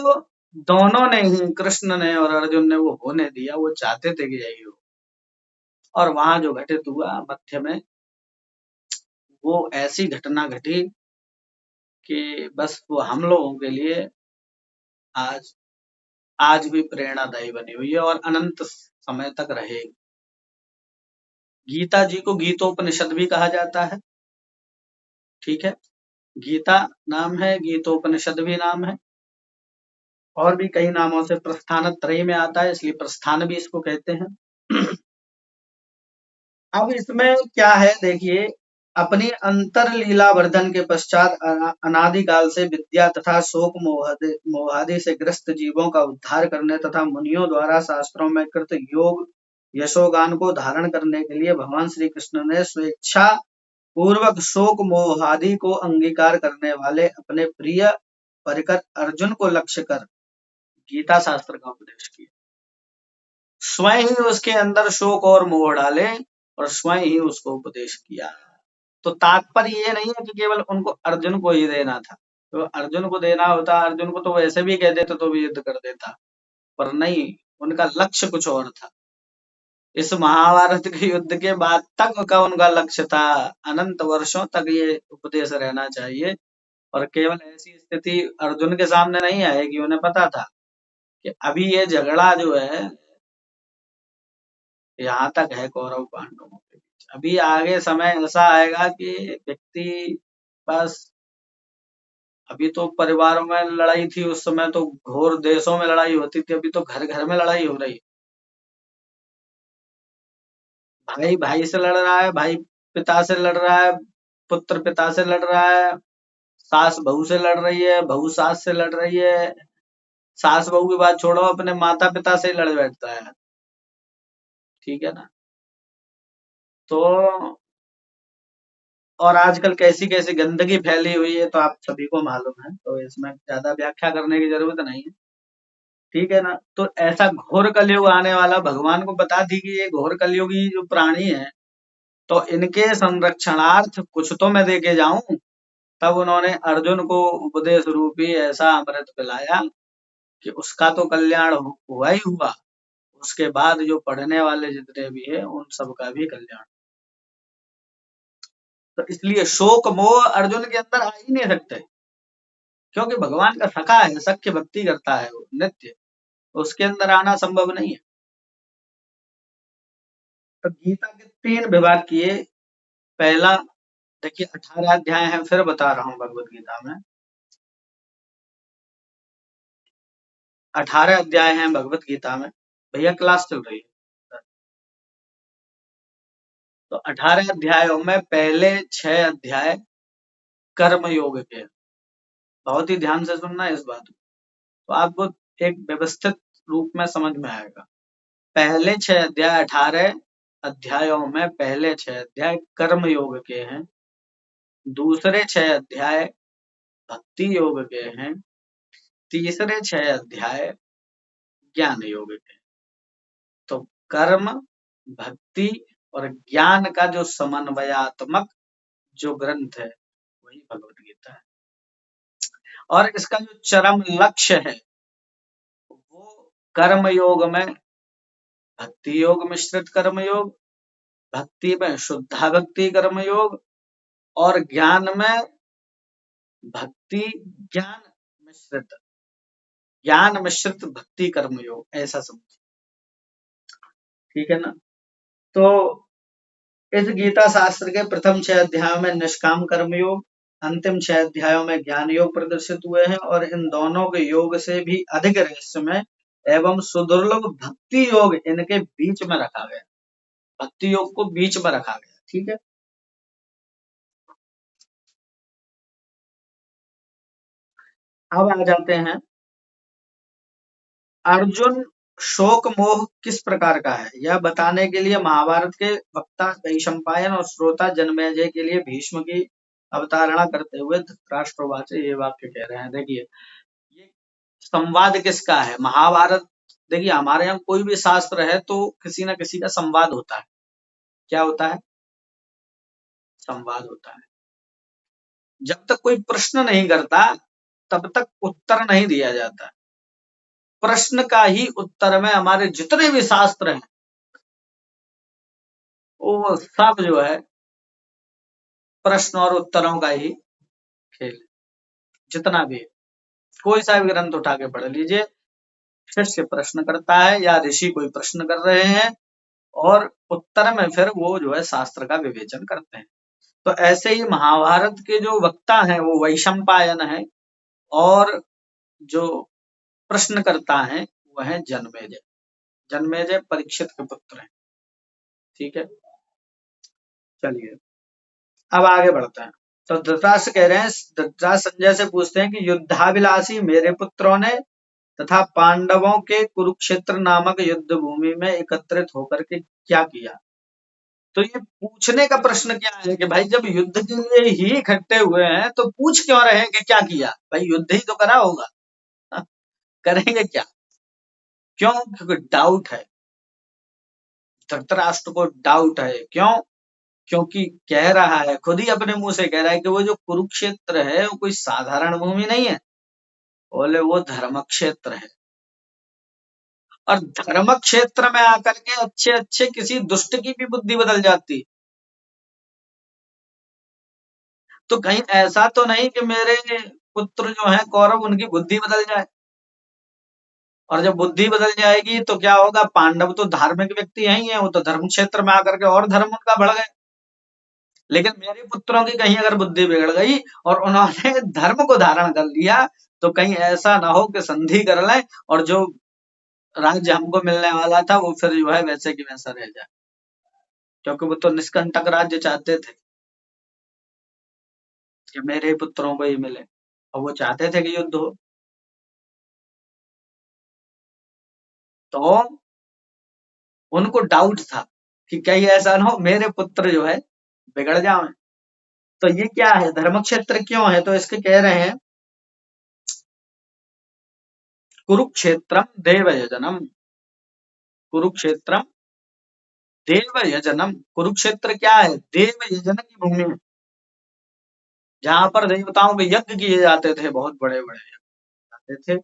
दोनों ने ही, कृष्ण ने और अर्जुन ने, वो होने दिया, वो चाहते थे कि यही हो। और वहां जो घटित हुआ मध्य में, वो ऐसी घटना घटी कि बस वो हम लोगों के लिए आज आज भी प्रेरणादायी बनी हुई है और अनंत समय तक रहेगी। गीता जी को गीतोपनिषद भी कहा जाता है, ठीक है। गीता नाम है, गीतोपनिषद भी नाम है, और भी कई नामों से प्रस्थान त्रय में आता है, इसलिए प्रस्थान भी इसको कहते हैं। अब इसमें क्या है देखिए, अपनी अंतर लीला वर्धन के पश्चात अनादिकाल से विद्या तथा शोक मोहादि से ग्रस्त जीवों का उद्धार करने तथा मुनियों द्वारा शास्त्रों में कृत योग यशोगान को धारण करने के लिए भगवान श्री कृष्ण ने स्वेच्छा पूर्वक शोक मोहादि को अंगीकार करने वाले अपने प्रिय परिकर अर्जुन को लक्ष्य कर गीता शास्त्र का उपदेश किया। स्वयं ही उसके अंदर शोक और मोह डाले और स्वयं ही उसको उपदेश किया। तो तात्पर्य ये नहीं है कि केवल उनको अर्जुन को ही देना था। तो अर्जुन को देना होता, अर्जुन को तो वैसे भी कह देते तो भी युद्ध कर देता, पर नहीं, उनका लक्ष्य कुछ और था। इस महाभारत के युद्ध के बाद तक का उनका लक्ष्य था, अनंत वर्षों तक ये उपदेश रहना चाहिए। और केवल ऐसी स्थिति अर्जुन के सामने नहीं आएगी, उन्हें पता था कि अभी ये झगड़ा जो है यहाँ तक है कौरव पांडवों के बीच। अभी आगे समय ऐसा आएगा कि व्यक्ति, बस, अभी तो परिवारों में लड़ाई थी, उस समय तो घोर देशों में लड़ाई होती थी, अभी तो घर घर में लड़ाई हो रही है। भाई भाई से लड़ रहा है, भाई पिता से लड़ रहा है, पुत्र पिता से लड़ रहा है, सास बहू से लड़ रही है, बहू सास से लड़ रही है, सास बहू की बात छोड़ो, अपने माता पिता से ही लड़ बैठता है, ठीक है ना। तो और आजकल कैसी कैसी गंदगी फैली हुई है तो आप सभी को मालूम है, तो इसमें ज्यादा व्याख्या करने की जरूरत नहीं है, ठीक है ना। तो ऐसा घोर कलयुग आने वाला, भगवान को बता दी कि ये घोर कलयुगी जो प्राणी है, तो इनके संरक्षणार्थ कुछ तो मैं दे के जाऊं। तब उन्होंने अर्जुन को उपदेश रूपी ऐसा अमृत पिलाया कि उसका तो कल्याण हुआ ही हुआ, उसके बाद जो पढ़ने वाले जितने भी है उन सबका भी कल्याण। तो इसलिए शोक मोह अर्जुन के अंदर आ ही नहीं सकते, क्योंकि भगवान का सखा है, सख्य भक्ति करता है वो नित्य, उसके अंदर आना संभव नहीं है। तो गीता के 3 विभाग किए। पहला, देखिए 18 अध्याय है, फिर बता रहा हूँ भगवत गीता में 18 अध्याय हैं भगवत गीता में। भैया क्लास चल रही है। तो 18 अध्यायों में पहले 6 अध्याय कर्म योग के हैं। बहुत ही ध्यान से सुनना है इस बात को, तो आपको एक व्यवस्थित रूप में समझ में आएगा। पहले 6 अध्याय, 18 अध्यायों में पहले 6 अध्याय कर्म योग के हैं, दूसरे 6 अध्याय भक्ति योग के हैं, तीसरे 6 अध्याय ज्ञान योग के हैं। तो कर्म, भक्ति और ज्ञान का जो समन्वयात्मक जो ग्रंथ है वही भगवत गीता है। और इसका जो चरम लक्ष्य है वो कर्म योग में भक्ति योग मिश्रित कर्म योग, भक्ति में शुद्धा भक्ति कर्म योग, और ज्ञान में भक्ति ज्ञान मिश्रित, ज्ञान मिश्रित भक्ति कर्म योग, ऐसा समझिए, ठीक है ना। तो इस गीता शास्त्र के प्रथम 6 अध्यायों में निष्काम कर्म योग, अंतिम 6 अध्यायों में ज्ञान योग प्रदर्शित हुए हैं और इन दोनों के योग से भी अधिक रहस्यमय एवं सुदुर्लभ भक्ति योग इनके बीच में रखा गया। भक्ति योग को बीच में रखा गया। ठीक है। अब आ जाते हैं अर्जुन शोक मोह किस प्रकार का है यह बताने के लिए महाभारत के वक्ता वैशंपायन और श्रोता जन्मेजय के लिए भीष्म की अवतारणा करते हुए धृतराष्ट्रवाच ये वाक्य कह रहे हैं। देखिए ये संवाद किसका है? महाभारत। देखिए हमारे यहाँ कोई भी शास्त्र है तो किसी न किसी का संवाद होता है। क्या होता है? संवाद होता है। जब तक कोई प्रश्न नहीं करता तब तक उत्तर नहीं दिया जाता। प्रश्न का ही उत्तर में हमारे जितने भी शास्त्र हैं वो सब जो है प्रश्न और उत्तरों का ही खेल। जितना भी है, कोई सा भी ग्रंथ उठा के पढ़ लीजिए, शिष्य प्रश्न करता है या ऋषि कोई प्रश्न कर रहे हैं और उत्तर में फिर वो जो है शास्त्र का विवेचन करते हैं। तो ऐसे ही महाभारत के जो वक्ता हैं वो वैशंपायन है और जो प्रश्न करता है वह है जन्मेजय। जन्मेजय परीक्षित के पुत्र हैं। ठीक है। चलिए अब आगे बढ़ते हैं। तो धृतराष्ट्र कह रहे हैं, धृतराष्ट्र संजय से पूछते हैं कि युद्धाभिलाषी मेरे पुत्रों ने तथा पांडवों के कुरुक्षेत्र नामक युद्ध भूमि में एकत्रित होकर के क्या किया। तो ये पूछने का प्रश्न क्या है कि भाई जब युद्ध के लिए ही इकट्ठे हुए हैं तो पूछ क्यों रहे हैं कि क्या किया। भाई युद्ध ही तो करा होगा। हाँ, करेंगे क्या? क्यों? क्योंकि डाउट है। धृतराष्ट्र को डाउट है। क्यों? क्योंकि कह रहा है, खुद ही अपने मुंह से कह रहा है कि वो जो कुरुक्षेत्र है वो कोई साधारण भूमि नहीं है। बोले वो धर्म क्षेत्र है और धर्म क्षेत्र में आकर के अच्छे अच्छे किसी दुष्ट की भी बुद्धि बदल जाती। तो कहीं ऐसा तो नहीं कि मेरे पुत्र जो है कौरव उनकी बुद्धि बदल जाए। और जब बुद्धि बदल जाएगी तो क्या होगा? पांडव तो धार्मिक व्यक्ति ही हैं, वो तो धर्म क्षेत्र में आकर के और धर्म उनका बढ़ गए। लेकिन मेरे पुत्रों की कहीं अगर बुद्धि बिगड़ गई और उन्होंने धर्म को धारण कर लिया तो कहीं ऐसा ना हो कि संधि कर लें और जो राज्य हमको मिलने वाला था वो फिर जो है वैसे की वैसा रह जाए। क्योंकि वो तो निष्कंटक राज्य चाहते थे कि मेरे ही पुत्रों को ही मिले और वो चाहते थे कि युद्ध हो। तो उनको डाउट था कि कहीं ऐसा ना हो मेरे पुत्र जो है बिगड़ जाए। तो ये क्या है? धर्म क्षेत्र क्यों है? तो इसके कह रहे हैं कुरुक्षेत्रम देवयजनम। कुरुक्षेत्रम देवयजनम। कुरुक्षेत्र क्या है? देवयजन की भूमि है जहां पर देवताओं के यज्ञ किए जाते थे। बहुत बड़े बड़े यज्ञ जाते थे।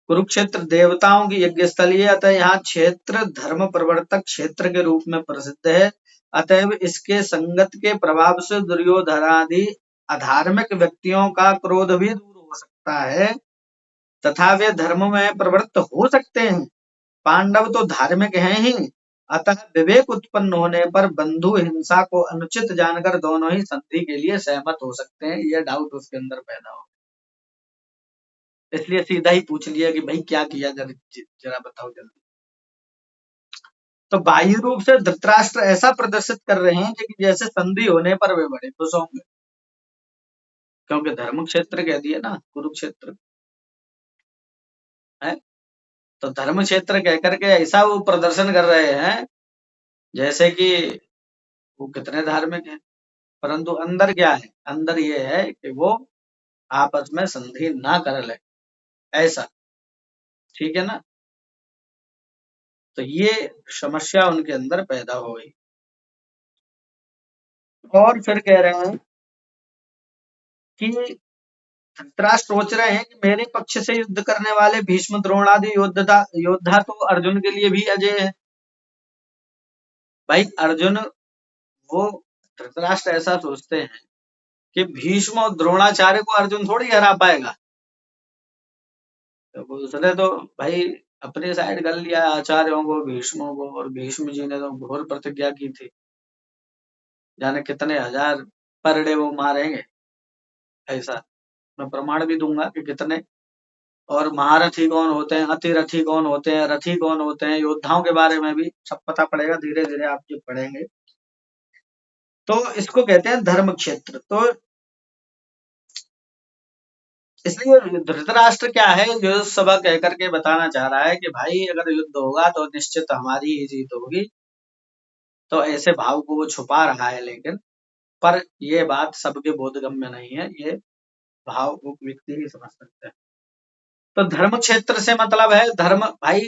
कुरुक्षेत्र देवताओं की यज्ञ स्थली है, अतः यहाँ क्षेत्र धर्म प्रवर्तक क्षेत्र के रूप में प्रसिद्ध है। अतएव इसके संगत के प्रभाव से दुर्योधनादि अधार्मिक व्यक्तियों का क्रोध भी दूर हो सकता है तथा वे धर्म में प्रवृत्त हो सकते हैं। पांडव तो धार्मिक हैं ही, अतः विवेक उत्पन्न होने पर बंधु हिंसा को अनुचित जानकर दोनों ही संधि के लिए सहमत हो सकते हैं। यह डाउट उसके अंदर पैदा हो, इसलिए सीधा ही पूछ लिया कि भाई क्या किया, जरा बताओ जल्दी। तो बाह्य रूप से धृतराष्ट्र ऐसा प्रदर्शित कर रहे हैं कि जैसे संधि होने पर वे बड़े खुश होंगे, क्योंकि धर्म क्षेत्र कह दिया ना कुरुक्षेत्र है। तो धर्म क्षेत्र कह करके ऐसा वो प्रदर्शन कर रहे हैं जैसे कि वो कितने धार्मिक हैं। परंतु अंदर क्या है? अंदर ये है कि वो आपस में संधि ना कर ले, ऐसा। ठीक है ना। तो ये समस्या उनके अंदर पैदा हो गई। और फिर कह रहे हैं कि धृतराष्ट्र सोच रहे हैं कि मेरे पक्ष से युद्ध करने वाले भीष्म द्रोणादि योद्धा तो अर्जुन के लिए भी अजय है। भाई अर्जुन, वो धृतराष्ट्र ऐसा सोचते हैं कि भीष्म और द्रोणाचार्य को अर्जुन थोड़ी हरा पाएगा। तो उसने तो भाई अपनी साइड कर लिया आचार्यों को, भीष्मों को, और भीष्म जी ने तो घोर प्रतिज्ञा की थी, जाने कितने हजार पर डे वो मारेंगे। ऐसा मैं प्रमाण भी दूंगा कि कितने। और महारथी कौन होते हैं, अतिरथी कौन होते हैं, रथी कौन होते हैं, योद्धाओं के बारे में भी सब पता पड़ेगा, धीरे धीरे आप जब पढ़ेंगे। तो इसको कहते हैं धर्म क्षेत्र। तो इसलिए धृतराष्ट्र क्या है, युद्ध सभा कह करके बताना चाह रहा है कि भाई अगर युद्ध होगा तो निश्चित हमारी ही जीत होगी। तो ऐसे भाव को वो छुपा रहा है, लेकिन पर ये बात सबके बोधगम्य नहीं है, ये भाव को व्यक्ति ही समझ सकते हैं। तो धर्म क्षेत्र से मतलब है धर्म, भाई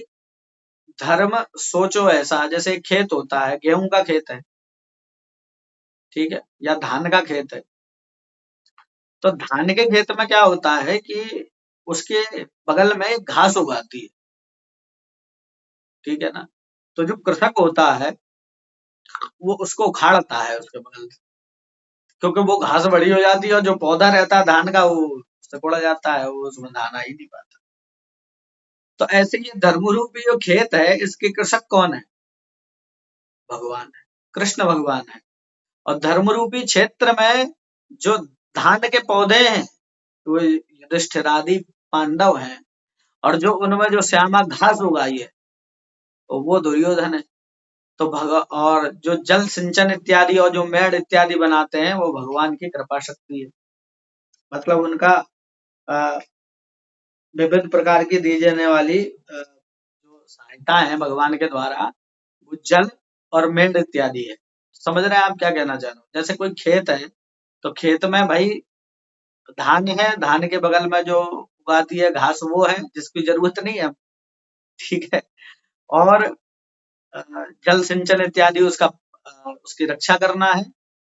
धर्म सोचो ऐसा, जैसे खेत होता है, गेहूं का खेत है, ठीक है, या धान का खेत है। तो धान के खेत में क्या होता है कि उसके बगल में एक घास उगाती है, ठीक है ना। तो जो कृषक होता है वो उसको उखाड़ता है उसके बगल से, क्योंकि वो घास बड़ी हो जाती है और जो पौधा रहता है धान का वो सिकुड़ जाता है, वो उसमें धान आ ही नहीं पाता। तो ऐसे ये धर्मरूपी जो खेत है, इसके कृषक कौन है? भगवान है, कृष्ण भगवान है। और धर्मरूपी क्षेत्र में जो धान के पौधे हैं वो युधिष्ठिर आदि पांडव हैं, और जो उनमें जो श्यामा घास उगाई है तो वो दुर्योधन है। तो और जो जल सिंचन इत्यादि और जो मेड़ इत्यादि बनाते हैं वो भगवान की कृपा शक्ति है। मतलब उनका अ, विविध प्रकार की दी जाने वाली जो सहायता है भगवान के द्वारा, वो जल और मेड़ इत्यादि है। समझ रहे हैं आप क्या कहना चाह रहे हो? जैसे कोई खेत है, तो खेत में भाई धान है, धान के बगल में जो उगाती है घास वो है जिसकी जरूरत नहीं है, ठीक है। और अ, जल सिंचन इत्यादि उसका उसकी रक्षा करना है।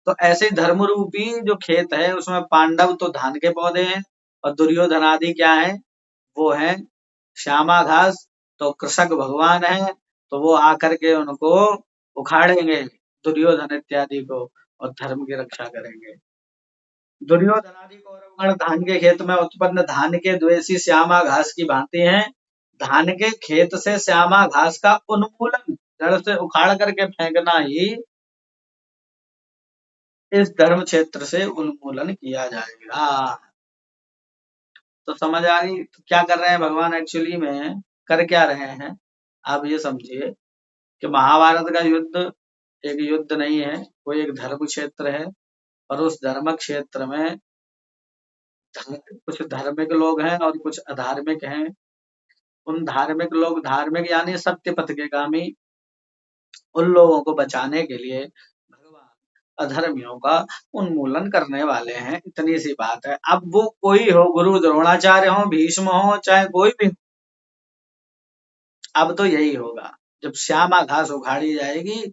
तो ऐसे धर्म रूपी जो खेत है उसमें पांडव तो धान के पौधे हैं, और दुर्योधन आदि क्या है, वो है श्यामा घास। तो कृषक भगवान है, तो वो आकर के उनको उखाड़ेंगे, दुर्योधन इत्यादि को, और धर्म की रक्षा करेंगे। दुर्योधन आदि कौरवगण धान के खेत में उत्पन्न धान के द्वेषी श्यामा घास की भांति हैं। धान के खेत से श्यामा घास का उन्मूलन, जड़ से उखाड़ करके फेंकना ही इस धर्म क्षेत्र से उन्मूलन किया जाएगा। तो समझ आ गई? तो क्या कर रहे हैं भगवान एक्चुअली में, कर क्या रहे हैं? आप ये समझिए कि महाभारत का युद्ध एक युद्ध नहीं है, वो एक धर्म क्षेत्र है। और उस धर्म क्षेत्र में कुछ धार्मिक लोग हैं और कुछ अधार्मिक हैं। उन धार्मिक लोग, धार्मिक यानी सत्य पथ के गामी, उन लोगों को बचाने के लिए भगवान अधर्मियों का उन्मूलन करने वाले हैं, इतनी सी बात है। अब वो कोई हो, गुरु द्रोणाचार्य हो, भीष्म हो, चाहे कोई भी, अब तो यही होगा। जब श्यामा घास उखाड़ी जाएगी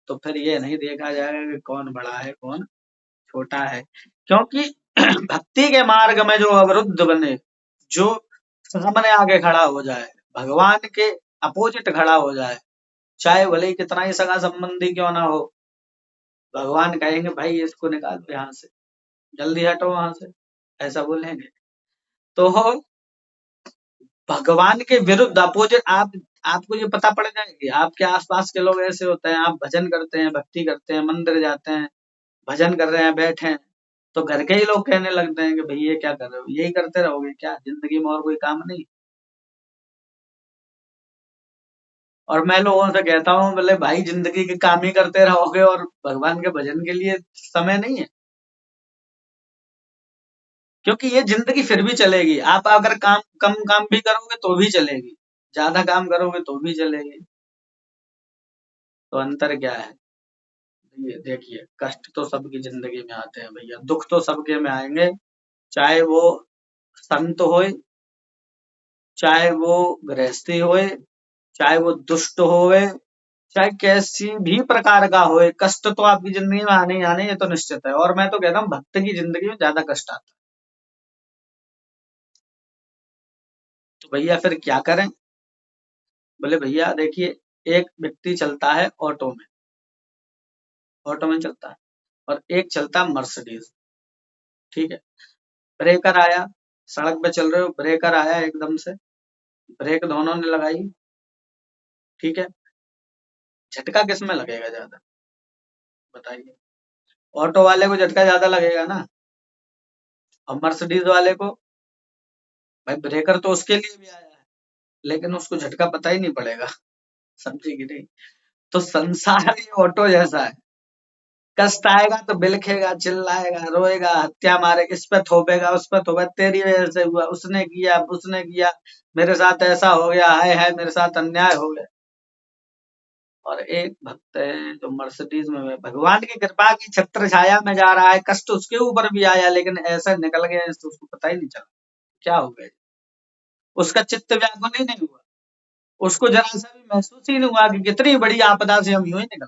तो फिर ये नहीं देखा जाएगा कि कौन बड़ा है कौन छोटा है, क्योंकि भक्ति के मार्ग में जो अवरुद्ध बने, जो सामने आके खड़ा हो जाए, भगवान के अपोजिट खड़ा हो जाए, चाहे भले ही कितना ही सगा संबंधी क्यों ना हो, भगवान कहेंगे भाई इसको निकाल दो यहाँ से, जल्दी हटो वहां से, ऐसा बोलेंगे। तो भगवान के विरुद्ध अपोजिट आप, आपको ये पता पड़ जाएगी। आपके आसपास के लोग ऐसे होते हैं, आप भजन करते हैं, भक्ति करते हैं, मंदिर जाते हैं, भजन कर रहे हैं, बैठे हैं, तो घर के ही लोग कहने लगते हैं कि भाई ये क्या कर रहे हो, यही करते रहोगे क्या जिंदगी में, और कोई काम नहीं? और मैं लोगों से कहता हूँ बोले भाई जिंदगी के काम ही करते रहोगे और भगवान के भजन के लिए समय नहीं है, क्योंकि ये जिंदगी फिर भी चलेगी। आप अगर काम कम काम भी करोगे तो भी चलेगी, ज्यादा काम करोगे तो भी चलेगी। तो अंतर क्या है? ये देखिए, कष्ट तो सबकी जिंदगी में आते हैं भैया, दुख तो सबके में आएंगे, चाहे वो संत होए, चाहे वो गृहस्थी होए, चाहे वो दुष्ट होए, चाहे कैसी भी प्रकार का होए, कष्ट तो आपकी जिंदगी में आने ही आने, ये तो निश्चित है। और मैं तो कहता हूँ भक्त की जिंदगी में ज्यादा कष्ट आता है। तो भैया फिर क्या करें? बोले भैया देखिए, एक व्यक्ति चलता है ऑटो में चलता है, और एक चलता है मर्सिडीज, ठीक है। ब्रेकर आया, सड़क पे चल रहे हो, ब्रेकर आया एकदम से, ब्रेक दोनों ने लगाई, ठीक है। झटका किस में लगेगा ज्यादा, बताइए? ऑटो वाले को झटका ज्यादा लगेगा ना। और मर्सिडीज वाले को भाई ब्रेकर तो उसके लिए भी आया है, लेकिन उसको झटका पता ही नहीं पड़ेगा। समझी कि नहीं? तो संसार ही ऑटो जैसा है। कष्ट आएगा तो बिलखेगा, चिल्लाएगा, रोएगा, हत्या मारेगा, इस पे थोपेगा, उस पे थोपेगा, तेरी वजह से हुआ, उसने किया, मेरे साथ ऐसा हो गया, हाय मेरे साथ अन्याय हो गया। और एक भक्त है जो मर्सिडीज में भगवान की कृपा की छत्र छाया में जा रहा है, कष्ट उसके ऊपर भी आया, लेकिन ऐसा निकल गया तो उसको पता ही नहीं चला क्या हो गया। उसका चित्त व्याकुल ही नहीं हुआ, उसको जरा सा भी महसूस ही नहीं हुआ कि कितनी बड़ी आपदा से हम यूं ही निकल।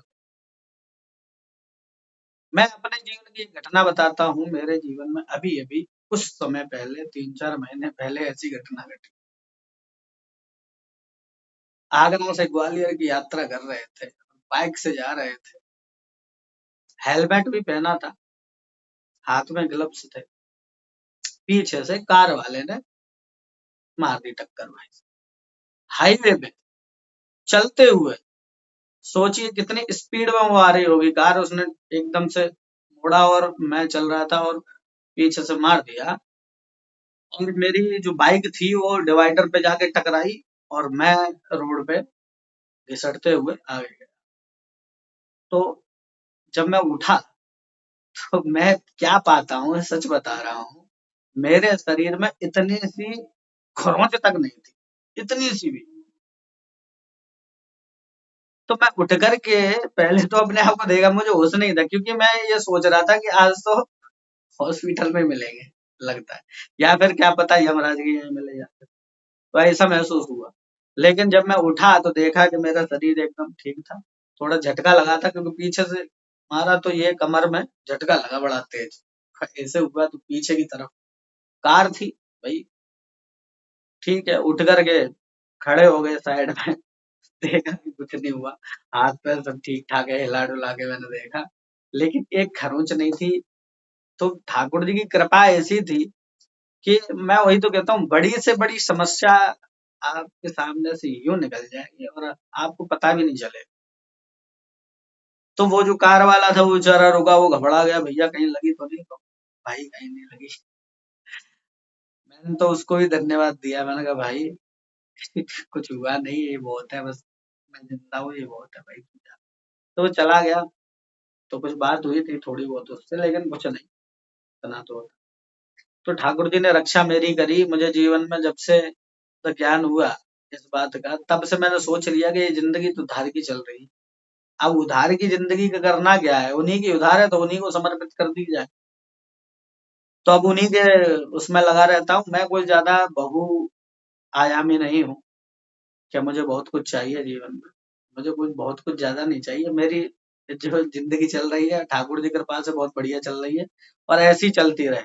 मैं अपने जीवन की एक घटना बताता हूँ। मेरे जीवन में अभी अभी कुछ समय पहले 3-4 महीने पहले ऐसी घटना घटी। आगरा से ग्वालियर की यात्रा कर रहे थे, बाइक से जा रहे थे, हेलमेट भी पहना था, हाथ में ग्लव्स थे। पीछे से कार वाले ने मार दी टक्कर भाई। हाईवे पे चलते हुए, सोचिए कितनी स्पीड में वो आ रही होगी कार, उसने एकदम से मुड़ा और मैं चल रहा था और पीछे से मार दिया। और मेरी जो बाइक थी वो डिवाइडर पे जाके टकराई और मैं रोड पे घिसटते हुए आगे गया। तो जब मैं उठा तो मैं क्या पाता हूँ, सच बता रहा हूँ, मेरे शरीर में इतनी सी खरोंच तक नहीं थी, इतनी सी भी। तो मैं उठ करके पहले तो अपने आप को देखा, मुझे होश नहीं था, क्योंकि मैं ये सोच रहा था कि आज तो हॉस्पिटल में मिलेंगे लगता है, या फिर क्या पता यमराज के यहाँ मिले या फिर, तो ऐसा महसूस हुआ। लेकिन जब मैं उठा तो देखा कि मेरा शरीर एकदम ठीक था। थोड़ा झटका लगा था क्योंकि पीछे से मारा, तो ये कमर में झटका लगा बड़ा तेज। ऐसे हुआ तो पीछे की तरफ कार थी भाई। ठीक है, उठ करके खड़े हो गए साइड में। देखा कि कुछ नहीं हुआ, हाथ पैर सब ठीक ठाक है, हिला डुला के मैंने देखा, लेकिन एक खरोंच नहीं थी। तो ठाकुर जी की कृपा ऐसी थी कि मैं वही तो कहता हूँ, बड़ी से बड़ी समस्या आपके सामने से यूं निकल जाएगी और आपको पता भी नहीं चलेगा। तो वो जो कार वाला था वो बेचारा रुका, वो घबरा गया, भैया कहीं लगी तो नहीं? तो भाई कहीं नहीं लगी। मैंने तो उसको भी धन्यवाद दिया, मैंने कहा भाई कुछ हुआ नहीं, ये बहुत है, बस मैं जिंदा हूँ, ये बहुत है भाई। तो वो चला गया। तो कुछ बात हुई थी थोड़ी बहुत उससे, लेकिन कुछ नहीं, इतना तो होता। तो ठाकुर जी ने रक्षा मेरी करी। मुझे जीवन में जब से तो ज्ञान हुआ इस बात का, तब से मैंने सोच लिया कि ये जिंदगी तो उधार की चल रही है। अब उधार की जिंदगी का करना क्या है, उन्हीं की उधार है तो उन्हीं को समर्पित कर दी जाए। तो अब उन्हीं के उसमें लगा रहता हूँ। मैं कोई ज्यादा बहु आयामी नहीं हूँ कि मुझे बहुत कुछ चाहिए जीवन में। मुझे कुछ बहुत कुछ ज्यादा नहीं चाहिए। मेरी जो जिंदगी चल रही है ठाकुर जी की कृपा से बहुत बढ़िया चल रही है, और ऐसी चलती रहे।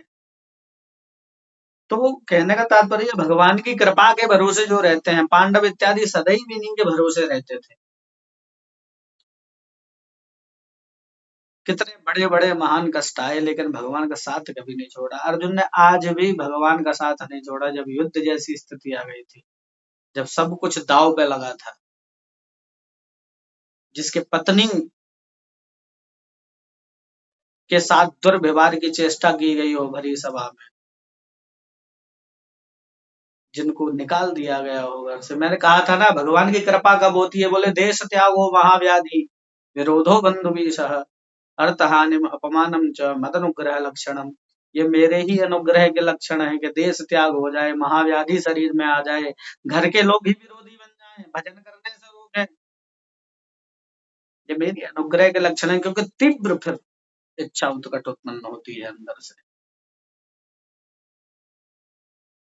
तो वो कहने का तात्पर्य भगवान की कृपा के भरोसे जो रहते हैं, पांडव इत्यादि सदैव इन्हीं के भरोसे रहते थे। कितने बड़े बड़े महान कष्ट आए, लेकिन भगवान का साथ कभी नहीं छोड़ा। अर्जुन ने आज भी भगवान का साथ नहीं छोड़ा, जब युद्ध जैसी स्थिति आ गई थी, जब सब कुछ दांव पे लगा था, जिसके पत्नी के साथ दुर्व्यवहार की चेष्टा की गई हो भरी सभा में, जिनको निकाल दिया गया हो घर से। मैंने कहा था ना, भगवान की कृपा कब होती है? बोले देश त्यागो महाव्याधि, विरोधो बंधु विषह, अर्थहानिम अपमानम च मदनुग्रह लक्षणम। ये मेरे ही अनुग्रह के लक्षण है कि देश त्याग हो जाए, महाव्याधि शरीर में आ जाए, घर के लोग ही विरोधी बन जाएं, भजन करने से रोके। ये मेरी अनुग्रह के लक्षण है, क्योंकि तीव्र फिर इच्छा उत्कट उत्पन्न होती है अंदर से।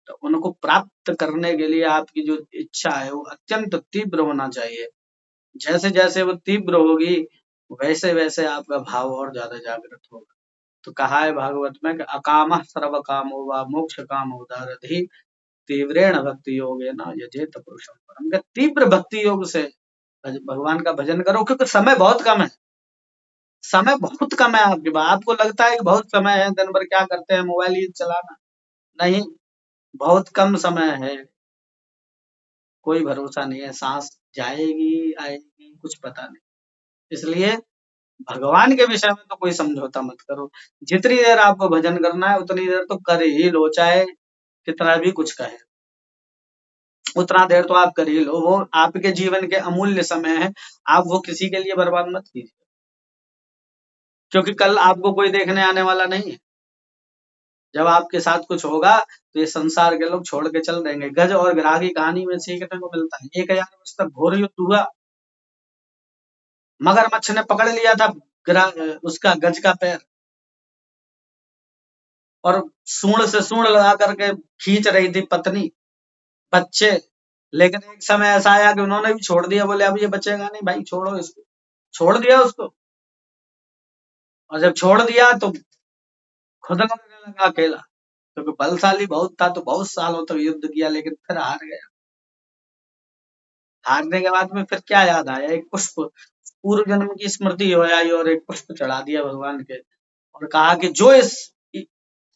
तो उनको प्राप्त करने के लिए आपकी जो इच्छा है वो अत्यंत तीव्र होना चाहिए। जैसे जैसे वो तीव्र होगी, वैसे वैसे आपका भाव और ज्यादा जागृत होगा। तो कहा है भागवत में कि अकामः सर्व कामो वा मोक्ष कामो दारधि, तीव्रेण भक्ति योगेन यजेत पुरुषं परम। कि तीव्र भक्ति योग से भगवान का भजन करो, क्योंकि समय बहुत कम है। समय बहुत कम है आपके पास। आपको लगता है कि बहुत समय है, दिन भर क्या करते हैं, मोबाइल ही चलाना? नहीं, बहुत कम समय है। कोई भरोसा नहीं है, सांस जाएगी आएगी कुछ पता नहीं। इसलिए भगवान के विषय में तो कोई समझौता मत करो। जितनी देर आपको भजन करना है उतनी देर तो कर ही लो, चाहे कितना भी कुछ कहे, उतना देर तो आप कर ही लो। वो आपके जीवन के अमूल्य समय है, आप वो किसी के लिए बर्बाद मत कीजिए, क्योंकि कल आपको कोई देखने आने वाला नहीं है। जब आपके साथ कुछ होगा तो ये संसार के लोग छोड़ के चल देंगे। गज और गिरह की कहानी में सीखने को मिलता है। 1000 वर्ष तक घोर युद्ध हुआ, मगरमच्छ ने पकड़ लिया था उसका गज का पैर, और सूंड से सूंड लगा करके खींच रही थी पत्नी, बच्चे। लेकिन एक समय ऐसा आया कि उन्होंने भी छोड़ दिया, बोले अब ये बचेगा नहीं भाई, छोड़ो इसको। छोड़ दिया उसको, और जब छोड़ दिया तो खुद लड़ने लगा अकेला, क्योंकि बलशाली बहुत था, तो बहुत सालों तक युद्ध किया, लेकिन फिर हार गया। हारने के बाद में फिर क्या याद आया, एक पुष्प, पूर्व जन्म की स्मृति हो आई और एक पुष्प चढ़ा दिया भगवान के, और कहा कि जो इस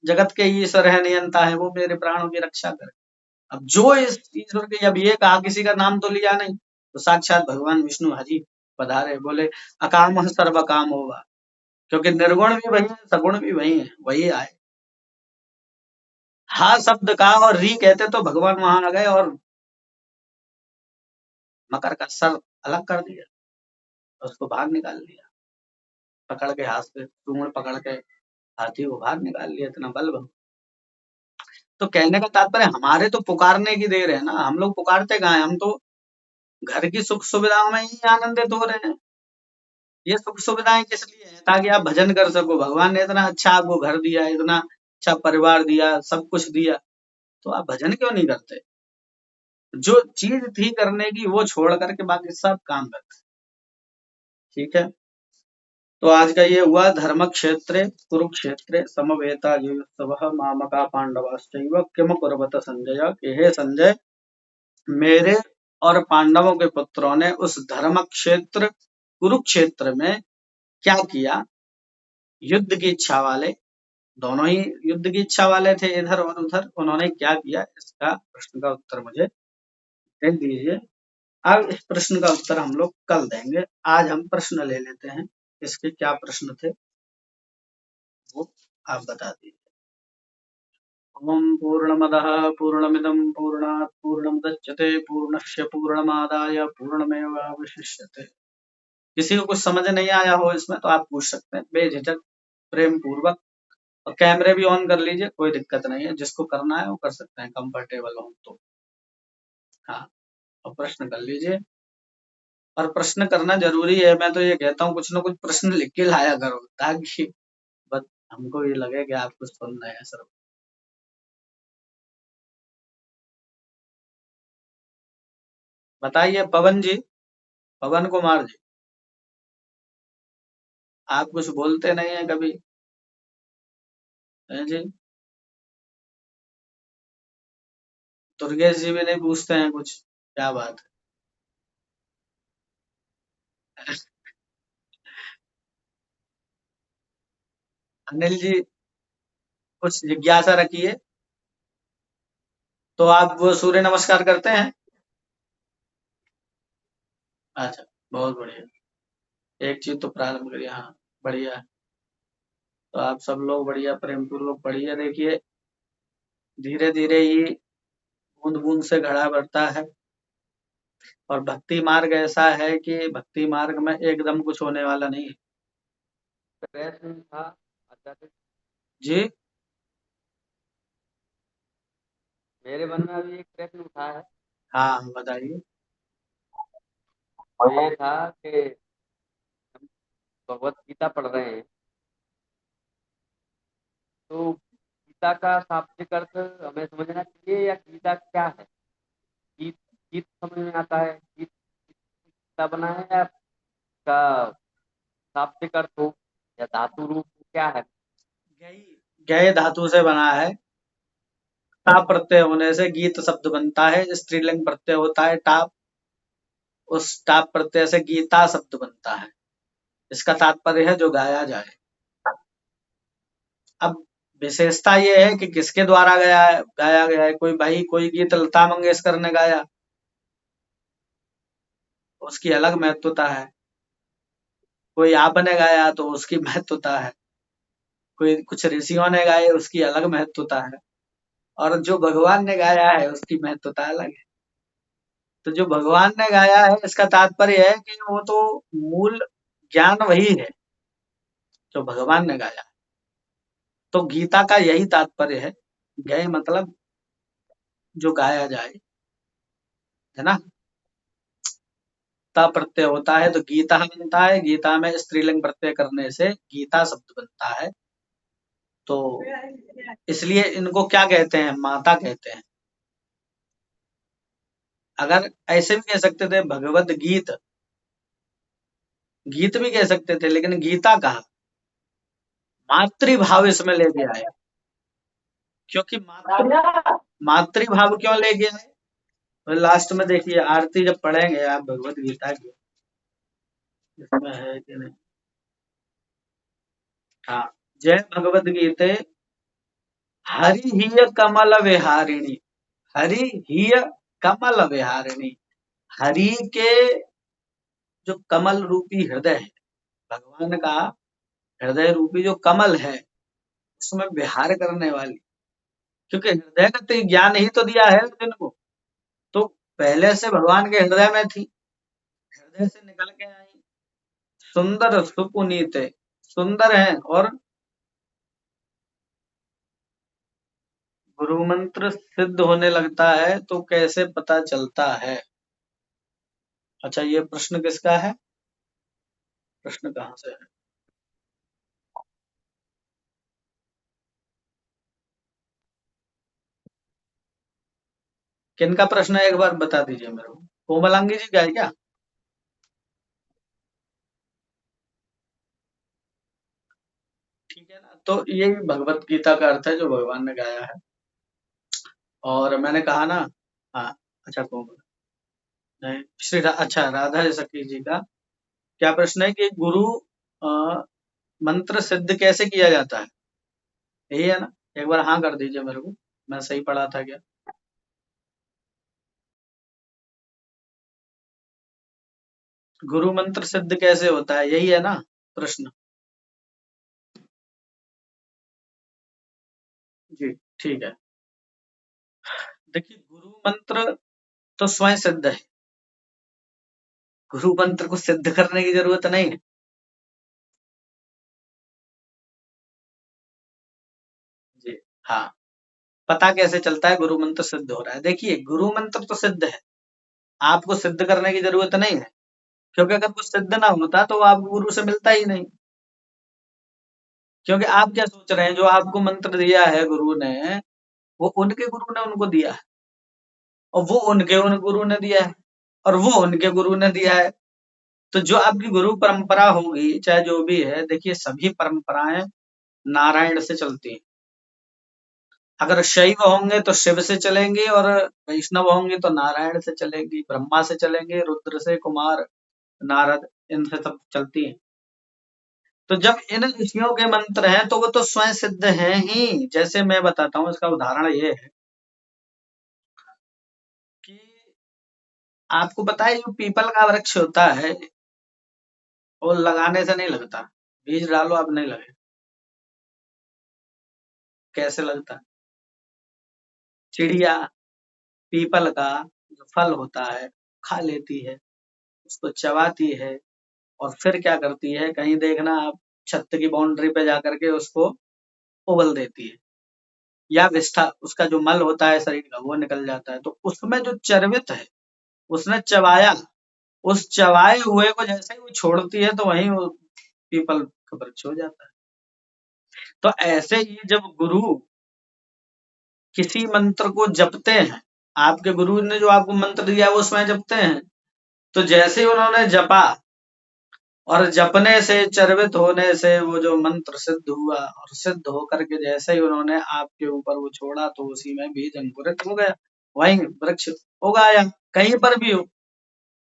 जगत के ईश्वर है, नियंता है, वो मेरे प्राणों की रक्षा करे। अब जो इस ईश्वर के, जब ये कहा, किसी का नाम तो लिया नहीं, तो साक्षात भगवान विष्णु हरि पधारे, बोले अकाम सर्व काम होगा, क्योंकि निर्गुण भी वही है, सगुण भी वही है, वही आए। हा शब्द कहा और री कहते तो भगवान वहां आ गए और मकर का सर अलग कर दिया, उसको बाहर निकाल लिया, पकड़ के हाथ से सूंड पकड़ के हाथी को बाहर निकाल लिया, इतना बल भग। तो कहने का तात्पर्य, हमारे तो पुकारने की देर है ना, हम लोग पुकारते कहाँ हैं, हम तो घर की सुख सुविधाओं में ही आनंदित हो रहे हैं। ये सुख सुविधाएं किस लिए है, ताकि आप भजन कर सको। भगवान ने इतना अच्छा आपको घर दिया, इतना अच्छा परिवार दिया, सब कुछ दिया, तो आप भजन क्यों नहीं करते? जो चीज थी करने की वो छोड़ करके बाकी सब काम करते। ठीक है, तो आज का ये हुआ, धर्म क्षेत्रे कुरुक्षेत्रे समवेता युयुत्सवः मामका पांडवाश्चैव किम कुर्वत संजय, कि हे संजय, मेरे और पांडवों के पुत्रों ने उस धर्म क्षेत्र कुरुक्षेत्र में क्या किया। युद्ध की इच्छा वाले, दोनों ही युद्ध की इच्छा वाले थे, इधर और उधर, उन्होंने क्या किया, इसका प्रश्न का उत्तर मुझे दे दीजिए। अब इस प्रश्न का उत्तर हम लोग कल देंगे, आज हम प्रश्न ले लेते हैं। इसके क्या प्रश्न थे वो आप बता दीजिए। ओम पूर्णमदः पूर्णमिदं पूर्णात् पूर्णमुदच्यते पूर्णस्य पूर्णमादाय पूर्णमेवावशिष्यते। किसी को कुछ समझ नहीं आया हो इसमें तो आप पूछ सकते हैं बेझिझक, प्रेम पूर्वक, और कैमरे भी ऑन कर लीजिए, कोई दिक्कत नहीं है, जिसको करना है वो कर सकते हैं, कंफर्टेबल हो तो। हाँ, और प्रश्न कर लीजिए, और प्रश्न करना जरूरी है। मैं तो ये कहता हूँ कुछ ना कुछ प्रश्न लिख के लाया करो, ताकि बस हमको ये लगे कि आप कुछ सुन रहे हैं सर। बताइए पवन जी, पवन कुमार जी, आप कुछ बोलते नहीं है कभी, हैं जी? दुर्गेश जी भी नहीं पूछते हैं कुछ, क्या बात है? अनिल जी, कुछ जिज्ञासा रखिए। तो आप वो सूर्य नमस्कार करते हैं? अच्छा, बहुत बढ़िया। एक चीज तो प्रारंभ करिए, हाँ, बढ़िया है। तो आप सब लोग बढ़िया प्रेम पूर्वक पढ़िए। देखिए, धीरे धीरे ही बूंद बूंद से घड़ा भरता है, और भक्ति मार्ग ऐसा है कि भक्ति मार्ग में एकदम कुछ होने वाला नहीं है। प्रश्न था आचार्य, जी, मेरे मन में अभी एक प्रश्न उठा है। हाँ बताइए। वो ये था कि हम भगवत गीता पढ़ रहे हैं, तो गीता का शाब्दिक अर्थ हमें समझना चाहिए, या गीता क्या है? गीत, गीत समझ में आता है, गीत गीता बना है, या का शाब्दिक अर्थ हो, या धातु रूप हो, क्या है? गय धातु से बना है, टा प्रत्यय होने से गीत शब्द बनता है। स्त्रीलिंग प्रत्यय होता है टाप, उस टाप प्रत्यय से गीता शब्द बनता है। इसका तात्पर्य है जो गाया जाए। अब विशेषता ये है कि किसके द्वारा गाया गया है। कोई भाई कोई गीत लता मंगेशकर ने गाया, उसकी अलग महत्वता है। कोई आपने गाया तो उसकी महत्वता है, कोई कुछ ऋषियों ने गाए उसकी अलग महत्वता है, और जो भगवान ने गाया है उसकी महत्वता अलग है। तो जो भगवान ने गाया है इसका तात्पर्य है कि वो तो मूल ज्ञान वही है जो भगवान ने गाया है। तो गीता का यही तात्पर्य है, गए मतलब जो गाया जाए, है ना। ता प्रत्यय होता है तो गीता बनता है, गीता में स्त्रीलिंग प्रत्यय करने से गीता शब्द बनता है। तो इसलिए इनको क्या कहते हैं, माता कहते हैं। अगर ऐसे भी कह सकते थे भगवद गीत, गीत भी कह सकते थे, लेकिन गीता कहा, मातृभाव इसमें लेके आए, क्योंकि मातृभाव क्यों लेके आए, तो लास्ट में देखिए आरती जब पढ़ेंगे आप भगवद गीता की, इसमें है कि नहीं, हाँ, जय भगवद गीते हरि हिय कमल विहारिणी, हरि हिय कमल विहारिणी, हरि के जो कमल रूपी हृदय है, भगवान का हृदय रूपी जो कमल है उसमें विहार करने वाली, क्योंकि हृदय का तो ज्ञान ही तो दिया है अर्जुन को, तो पहले से भगवान के हृदय में थी, हृदय से निकल के आई, सुंदर सुपुनीत, सुंदर है। और गुरु मंत्र सिद्ध होने लगता है तो कैसे पता चलता है। अच्छा, ये प्रश्न किसका है, प्रश्न कहाँ से है, किनका प्रश्न है, एक बार बता दीजिए मेरे को, कोमलांगी जी का है क्या। ठीक है ना, तो ये भगवत गीता का अर्थ है जो भगवान ने गाया है। और मैंने कहा ना, हाँ, अच्छा कोमल, नहीं, अच्छा राधा सखी जी का क्या प्रश्न है कि गुरु अ, मंत्र सिद्ध कैसे किया जाता है, यही है ना, एक बार हाँ कर दीजिए मेरे को, मैं सही पढ़ा था क्या। गुरु मंत्र सिद्ध कैसे होता है, यही है ना प्रश्न। जी, ठीक है। देखिए गुरु मंत्र तो स्वयं सिद्ध है, गुरु मंत्र को सिद्ध करने की जरूरत नहीं है। जी, हाँ, पता कैसे चलता है गुरु मंत्र सिद्ध हो रहा है, देखिए गुरु मंत्र तो सिद्ध है, आपको सिद्ध करने की जरूरत नहीं है, क्योंकि अगर वो सिद्ध ना होता तो वो आपको गुरु से मिलता ही नहीं। क्योंकि आप क्या सोच रहे हैं, जो आपको मंत्र दिया है गुरु ने, वो उनके गुरु ने उनको दिया है, और वो उनके उन गुरु ने दिया है, और वो उनके गुरु ने दिया है। तो जो आपकी गुरु परंपरा होगी, चाहे जो भी है, देखिए सभी परंपराएं नारायण से चलती हैं। अगर शैव होंगे तो शिव से चलेंगे, और वैष्णव होंगे तो नारायण से चलेंगी, ब्रह्मा से चलेंगे, रुद्र से, कुमार, नारद, इनसे सब चलती हैं। तो जब इन ऋषियों के मंत्र हैं तो वो तो स्वयं सिद्ध हैं ही। जैसे मैं बताता हूँ, इसका उदाहरण ये है कि आपको पता है जो पीपल का वृक्ष होता है वो लगाने से नहीं लगता, बीज डालो आप नहीं लगे, कैसे लगता है, चिड़िया पीपल का जो फल होता है खा लेती है, उसको चबाती है, और फिर क्या करती है, कहीं देखना आप, छत की बाउंड्री पे जाकर के उसको उबल देती है, या विष्ठा, उसका जो मल होता है शरीर का वो निकल जाता है, तो उसमें जो चर्वित है उसने चबाया, उस चबाए हुए को जैसे ही वो छोड़ती है तो वहीं वो पीपल का वृक्ष हो जाता है। तो ऐसे ही जब गुरु किसी मंत्र को जपते हैं, आपके गुरु ने जो आपको मंत्र दिया वो उसमें जपते हैं, तो जैसे ही उन्होंने जपा और जपने से, चर्वित होने से वो जो मंत्र सिद्ध हुआ, और सिद्ध होकर के जैसे ही उन्होंने आपके ऊपर वो छोड़ा तो उसी में बीज अंकुरित हो गया, वहीं वृक्ष उगाया, कहीं पर भी हो।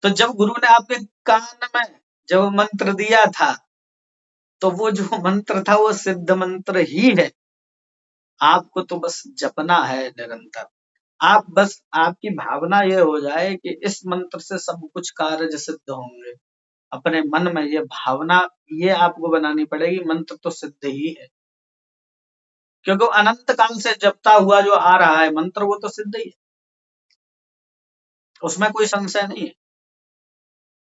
तो जब गुरु ने आपके कान में जब मंत्र दिया था तो वो जो मंत्र था वो सिद्ध मंत्र ही है, आपको तो बस जपना है निरंतर। आप बस, आपकी भावना ये हो जाए कि इस मंत्र से सब कुछ कार्य सिद्ध होंगे, अपने मन में ये भावना ये आपको बनानी पड़ेगी, मंत्र तो सिद्ध ही है, क्योंकि अनंत काल से जपता हुआ जो आ रहा है मंत्र वो तो सिद्ध ही है, उसमें कोई संशय नहीं है,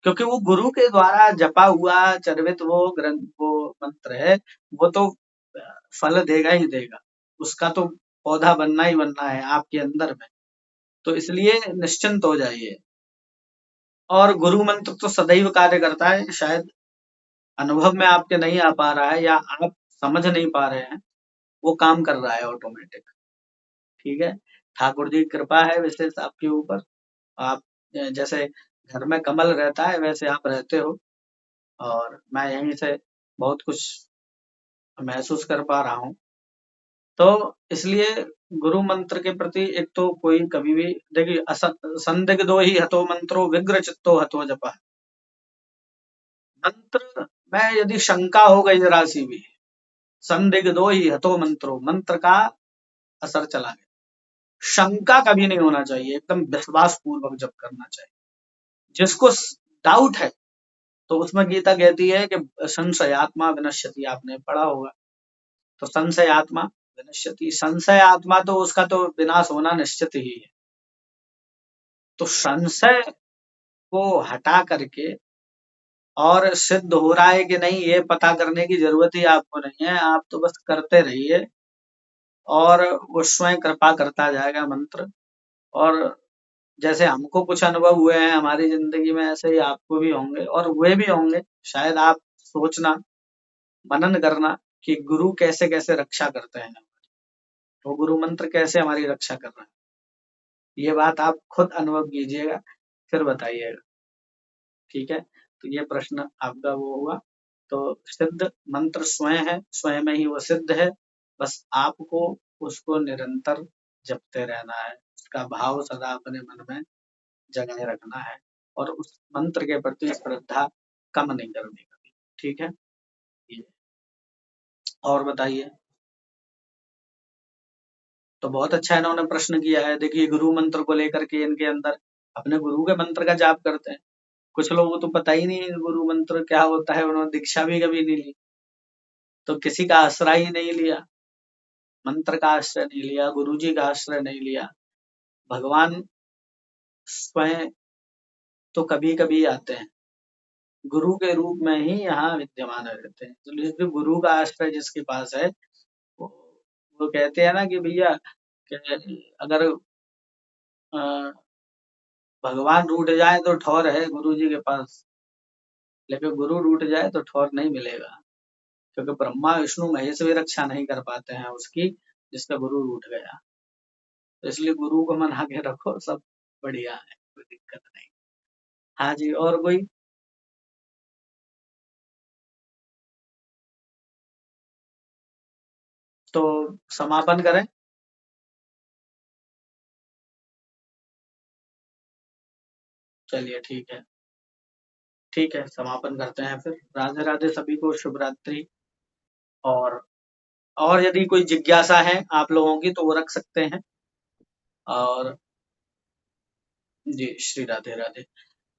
क्योंकि वो गुरु के द्वारा जपा हुआ चर्वित वो ग्रंथ वो मंत्र है, वो तो फल देगा ही देगा, उसका तो पौधा बनना ही बनना है आपके अंदर में, तो इसलिए निश्चिंत हो जाइए। और गुरु मंत्र तो सदैव कार्य करता है, शायद अनुभव में आपके नहीं आ पा रहा है या आप समझ नहीं पा रहे हैं, वो काम कर रहा है ऑटोमेटिक। ठीक है, ठाकुर जी की कृपा है विशेष आपके ऊपर, आप जैसे घर में कमल रहता है वैसे आप रहते हो, और मैं यहीं से बहुत कुछ महसूस कर पा रहा हूँ। तो इसलिए गुरु मंत्र के प्रति एक तो कोई कभी भी देखिए, संदिग्धो ही हतो मंत्रो विग्र चित्तो हतो जपः। मंत्र में यदि शंका हो गई जरा सी भी, संदिग्धो ही हतो मंत्रो, मंत्र का असर चला गया। शंका कभी नहीं होना चाहिए, एकदम विश्वास पूर्वक जप करना चाहिए। जिसको डाउट है तो उसमें गीता कहती है कि संशयात्मा विनश्यति, आपने पढ़ा होगा, तो संशयात्मा विनश्यति, संशय आत्मा तो उसका तो विनाश होना निश्चित ही है। तो संशय को हटा करके और सिद्ध हो रहा है कि नहीं ये पता करने की जरूरत ही आपको नहीं है, आप तो बस करते रहिए और वो स्वयं कृपा करता जाएगा मंत्र। और जैसे हमको कुछ अनुभव हुए हैं हमारी जिंदगी में, ऐसे ही आपको भी होंगे और हुए भी होंगे, शायद आप सोचना, मनन करना कि गुरु कैसे कैसे रक्षा करते हैं, वो गुरु मंत्र कैसे हमारी रक्षा कर रहा है, ये बात आप खुद अनुभव कीजिएगा, फिर बताइएगा। ठीक है, तो ये प्रश्न आपका वो हुआ। तो सिद्ध मंत्र स्वयं है, स्वयं में ही वो सिद्ध है, बस आपको उसको निरंतर जपते रहना है, उसका भाव सदा अपने मन में जगाए रखना है और उस मंत्र के प्रति श्रद्धा कम नहीं करनी कभी। ठीक है, ये और बताइए। तो बहुत अच्छा इन्होंने प्रश्न किया है, देखिए गुरु मंत्र को लेकर के इनके अंदर अपने गुरु के मंत्र का जाप करते हैं। कुछ लोगों को तो पता ही नहीं है गुरु मंत्र क्या होता है, उन्होंने दीक्षा भी कभी नहीं ली, तो किसी का आश्रय ही नहीं लिया, मंत्र का आश्रय नहीं लिया, गुरु जी का आश्रय नहीं लिया। भगवान स्वयं तो कभी कभी आते हैं, गुरु के रूप में ही यहाँ विद्यमान रहते हैं। तो जिस गुरु का आश्रय जिसके पास है, वो, वो कहते हैं ना कि भैया कि अगर भगवान रूठ जाए तो ठौर है गुरु जी के पास, लेकिन गुरु रूठ जाए तो ठौर नहीं मिलेगा, क्योंकि ब्रह्मा विष्णु महेश भी रक्षा नहीं कर पाते हैं उसकी, जिसका गुरु रूठ गया। तो इसलिए गुरु को मना के रखो, सब बढ़िया है, कोई दिक्कत नहीं। हाँ जी, और कोई? तो समापन करें। चलिए ठीक है, समापन करते हैं फिर। राधे राधे सभी को, शुभ रात्रि। और और यदि कोई जिज्ञासा है आप लोगों की तो वो रख सकते हैं। और जी, श्री राधे राधे।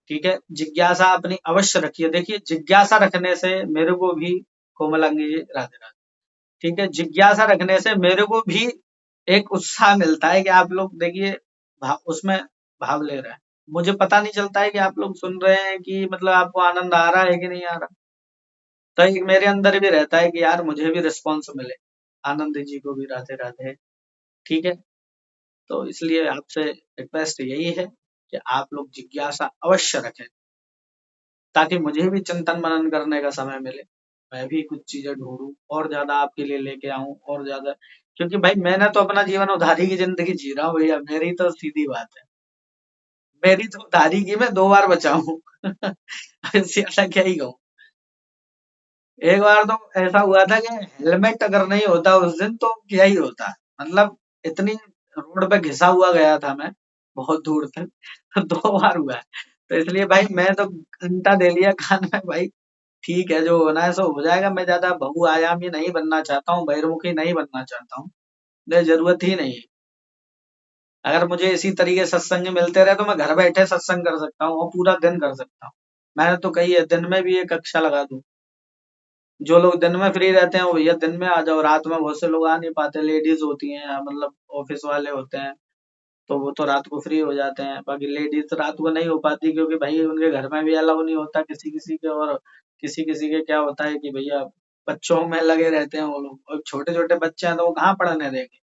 ठीक है, जिज्ञासा अपनी अवश्य रखिए। देखिए, जिज्ञासा रखने से मेरे को भी, कोमलांगी जी राधे राधे, ठीक है, जिज्ञासा रखने से मेरे को भी एक उत्साह मिलता है कि आप लोग देखिए उसमें भाव ले रहे हैं। मुझे पता नहीं चलता है कि आप लोग सुन रहे हैं कि मतलब आपको आनंद आ रहा है कि नहीं आ रहा। तो एक मेरे अंदर भी रहता है कि यार मुझे भी रिस्पॉन्स मिले, आनंद जी को भी राधे राधे। ठीक है, तो इसलिए आपसे रिक्वेस्ट यही है कि आप लोग जिज्ञासा अवश्य रखें, ताकि मुझे भी चिंतन मनन करने का समय मिले, मैं भी कुछ चीजें ढूंढूं और ज्यादा आपके लिए लेके आऊं और ज्यादा, क्योंकि भाई मैंने तो अपना जीवन उधारी की जिंदगी जी रहा हूँ भैया, मेरी तो सीधी बात है, मेरी तो उधारी की मैं 2 बार बचा हूँ इससे अच्छा क्या ही कहूँ। एक बार तो ऐसा हुआ था कि हेलमेट अगर नहीं होता उस दिन तो क्या ही होता, मतलब इतनी रोड पे घिसा हुआ गया था मैं बहुत दूर तक, तो 2 बार हुआ है। तो इसलिए भाई मैं तो घंटा दे लिया कान में, भाई ठीक है, जो होना है सो हो जाएगा। मैं ज्यादा बहुआयामी नहीं बनना चाहता हूँ, बहिर्मुखी नहीं बनना चाहता हूँ, मुझे जरूरत ही नहीं है। अगर मुझे इसी तरीके सत्संग मिलते रहे तो मैं घर बैठे सत्संग कर सकता हूँ और पूरा दिन कर सकता हूँ, मैंने तो कही है दिन में भी एक कक्षा लगा दूं। जो लोग दिन में फ्री रहते हैं वो भैया दिन में आ जाओ, रात में बहुत से लोग आ नहीं पाते, लेडीज होती हैं मतलब ऑफिस वाले होते हैं, तो वो तो रात को फ्री हो जाते हैं। बाकी लेडीज रात को नहीं हो पाती क्योंकि भाई उनके घर में भी अलाउ नहीं होता किसी किसी के, और किसी किसी के क्या होता है कि भैया बच्चों में लगे रहते हैं वो लोग, और छोटे छोटे बच्चे हैं तो वो कहाँ पढ़ने देंगे,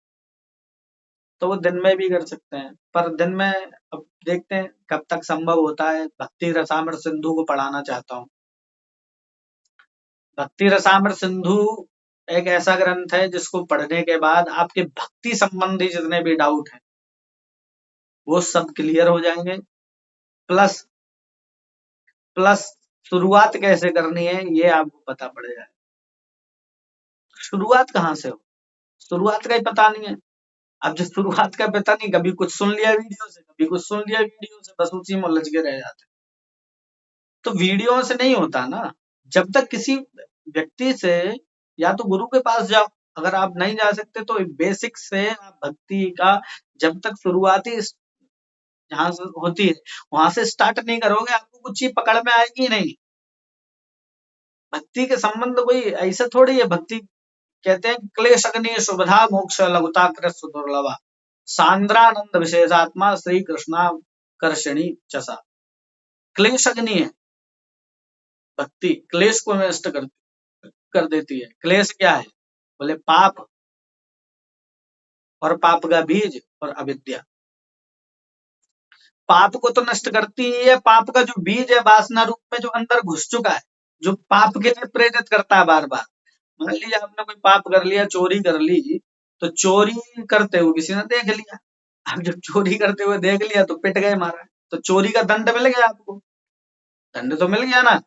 तो वो दिन में भी कर सकते हैं। पर दिन में अब देखते हैं कब तक संभव होता है। भक्ति रसामृत सिंधु को पढ़ाना चाहता हूँ। भक्ति रसामृत सिंधु एक ऐसा ग्रंथ है जिसको पढ़ने के बाद आपके भक्ति संबंधी जितने भी डाउट हैं वो सब क्लियर हो जाएंगे। प्लस प्लस शुरुआत कैसे करनी है ये आपको पता पड़ जाए। शुरुआत कहाँ से हो, शुरुआत का ही पता नहीं है। अब जब शुरुआत का पता नहीं, कभी कुछ सुन लिया वीडियो से, कभी कुछ सुन लिया वीडियो से, बस उसी में उलझ के रह जाते। तो वीडियो से नहीं होता ना, जब तक किसी व्यक्ति से या तो गुरु के पास जाओ, अगर आप नहीं जा सकते तो बेसिक से आप भक्ति का जब तक शुरुआती जहां से होती है वहां से स्टार्ट नहीं करोगे आपको कुछ चीज पकड़ में आएगी नहीं। भक्ति के संबंध कोई ऐसा थोड़ी है। भक्ति कहते हैं क्लेश अग्नि सुविधा मोक्ष लघुता कृष्ण दुर्लभा सांद्रानंद विशेषात्मा श्री कृष्णा कर्षणी चसा। क्लेश अग्नि है भक्ति, क्लेश को नष्ट कर देती है। क्लेश क्या है, बोले पाप और पाप का बीज और अविद्या। पाप को तो नष्ट करती ही है, पाप का जो बीज है वासना रूप में जो अंदर घुस चुका है, जो पाप के लिए प्रेरित करता है बार बार। मान लीजिए आपने कोई पाप कर लिया, चोरी कर ली, तो चोरी करते हुए किसी ने देख लिया, अब जब चोरी करते हुए देख लिया तो पिट गए मारा, तो चोरी का दंड मिल गया आपको, दंड तो मिल गया ना।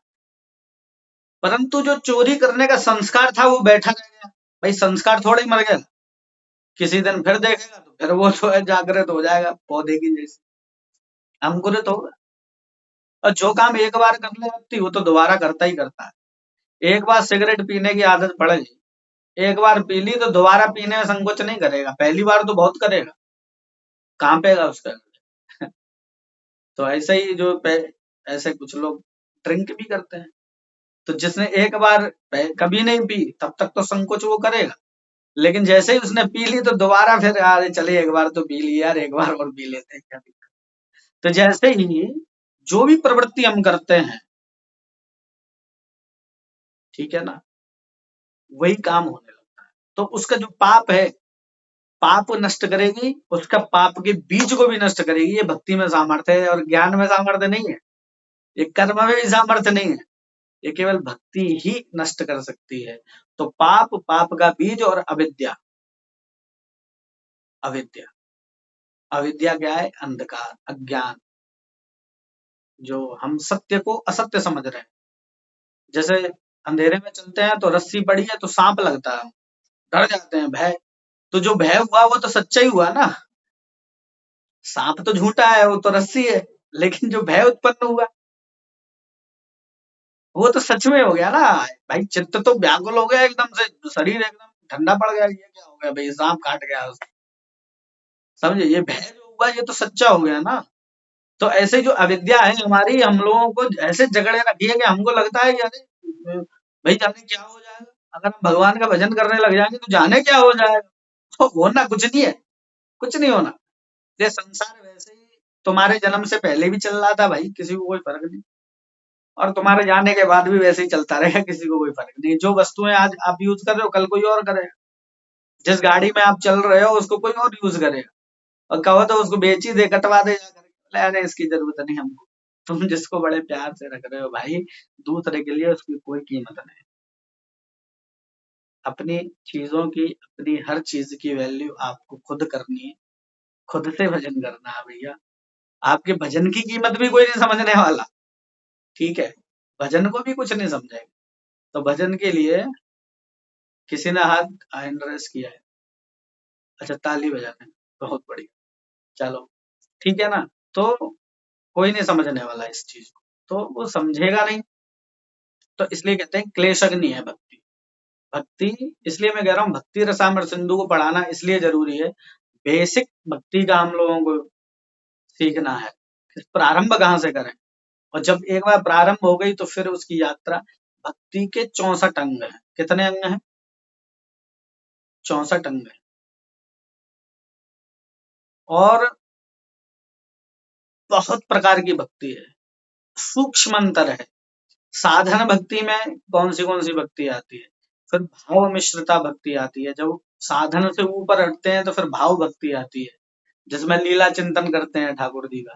परंतु जो चोरी करने का संस्कार था वो बैठा रह गया। भाई संस्कार थोड़ा ही मर गया, किसी दिन फिर देखेगा तो फिर वो जो है जागृत हो जाएगा पौधे की जैसे, अंकुरित होगा। और जो काम एक बार कर ले व्यक्ति वो तो दोबारा करता ही करता है। एक बार सिगरेट पीने की आदत पड़ गई, एक बार पी ली तो दोबारा पीने में संकोच नहीं करेगा, पहली बार तो बहुत करेगा, कहाँ पेगा उसका। तो ऐसे ही ऐसे कुछ लोग ड्रिंक भी करते हैं, तो जिसने एक बार कभी नहीं पी तब तक तो संकोच वो करेगा, लेकिन जैसे ही उसने पी ली तो दोबारा फिर यार चलिए एक बार तो पी ली यार, एक बार और पी लेते हैं क्या दिक्कत। तो जैसे ही जो भी प्रवृत्ति हम करते हैं, ठीक है ना, वही काम होने लगता है। तो उसका जो पाप है, पाप नष्ट करेगी, उसका पाप के बीज को भी नष्ट करेगी। ये भक्ति में सामर्थ्य है, और ज्ञान में सामर्थ्य नहीं है, ये कर्म में भी सामर्थ्य नहीं है, ये केवल भक्ति ही नष्ट कर सकती है। तो पाप, पाप का बीज और अविद्या। अविद्या, अविद्या क्या है, अंधकार, अज्ञान, जो हम सत्य को असत्य समझ रहे हैं। जैसे अंधेरे में चलते हैं तो रस्सी पड़ी है तो सांप लगता है, डर जाते हैं, भय। तो जो भय हुआ वो तो सच्चा ही हुआ ना, सांप तो झूठा है, वो तो रस्सी है, लेकिन जो भय उत्पन्न हुआ वो तो सच में हो गया ना। भाई चित्त तो व्याकुल हो गया एकदम से, शरीर एकदम ठंडा पड़ गया, ये क्या हो गया भाई, सांप काट गया उसको। समझे, ये भय जो हुआ ये तो सच्चा हो गया ना। तो ऐसे जो अविद्या है हमारी, हम लोगों को ऐसे जकड़े रखी है कि हमको लगता है कि अरे भाई जाने क्या हो जाएगा, अगर हम भगवान का भजन करने लग जाएंगे तो जाने क्या हो जाएगा। तो होना कुछ नहीं है, कुछ नहीं होना। ये संसार वैसे ही तुम्हारे जन्म से पहले भी चल रहा था भाई, किसी को कोई फर्क नहीं, और तुम्हारे जाने के बाद भी वैसे ही चलता रहेगा, किसी को कोई फर्क नहीं। जो वस्तुएं आज आप यूज कर रहे हो कल कोई और करेगा, जिस गाड़ी में आप चल रहे हो उसको कोई और यूज करेगा, और कहो तो उसको बेच ही दे, कटवा दे जाकर, अरे इसकी जरूरत नहीं हमको। तुम जिसको बड़े प्यार से रख रहे हो भाई, दूसरे के लिए उसकी कोई कीमत नहीं। अपनी चीजों की, अपनी हर चीज की वैल्यू आपको खुद करनी है, खुद से भजन करना है भैया। आपके भजन की कीमत भी कोई नहीं समझने वाला, ठीक है, भजन को भी कुछ नहीं समझेगा। तो भजन के लिए किसी ने हाथ हैंड रेस किया है, अच्छा ताली बजाना है, बहुत बढ़िया, चलो ठीक है ना। तो कोई नहीं समझने वाला इस चीज को, तो वो समझेगा नहीं। तो इसलिए कहते हैं क्लेशग्नि है भक्ति। भक्ति, इसलिए मैं कह रहा हूँ भक्ति रसामृत सिंधु को पढ़ाना इसलिए जरूरी है, बेसिक भक्ति का हम लोगों को सीखना है। प्रारंभ कहाँ से करें, और जब एक बार प्रारंभ हो गई तो फिर उसकी यात्रा भक्ति के 64 अंग हैं। कितने अंग हैं? 64 अंग हैं। और बहुत प्रकार की भक्ति है, सूक्ष्म अंतर है। साधन भक्ति में कौन सी भक्ति आती है? फिर भाव मिश्रिता भक्ति आती है। जब साधन से ऊपर हटते हैं तो फिर भाव भक्ति आती है, जिसमें लीला चिंतन करते हैं ठाकुर जी का,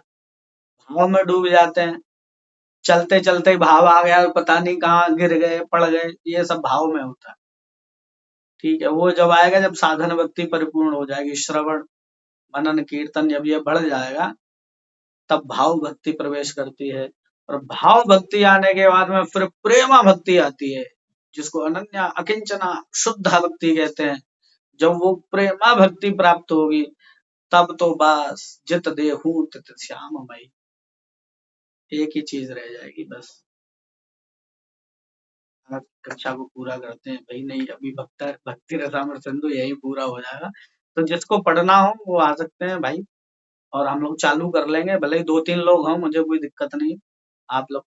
भाव में डूब जाते हैं। चलते चलते भाव आ गया, पता नहीं कहाँ गिर गए, पड़ गए, ये सब भाव में होता है। ठीक है, वो जब आएगा जब साधन भक्ति परिपूर्ण हो जाएगी, श्रवण मनन कीर्तन जब ये बढ़ जाएगा तब भाव भक्ति प्रवेश करती है। और भाव भक्ति आने के बाद में फिर प्रेमा भक्ति आती है, जिसको अनन्या अकिंचना शुद्ध भक्ति कहते हैं। जब वो प्रेमा भक्ति प्राप्त होगी तब तो बस जित देहूं तित श्याममयी, एक ही चीज रह जाएगी बस। आप कक्षा को पूरा करते हैं भाई? नहीं, अभी भक्ति रसामृत सिंधु यही पूरा हो जाएगा। तो जिसको पढ़ना हो वो आ सकते हैं भाई, और हम लोग चालू कर लेंगे। भले ही 2-3 लोग हों, मुझे कोई दिक्कत नहीं। आप लोग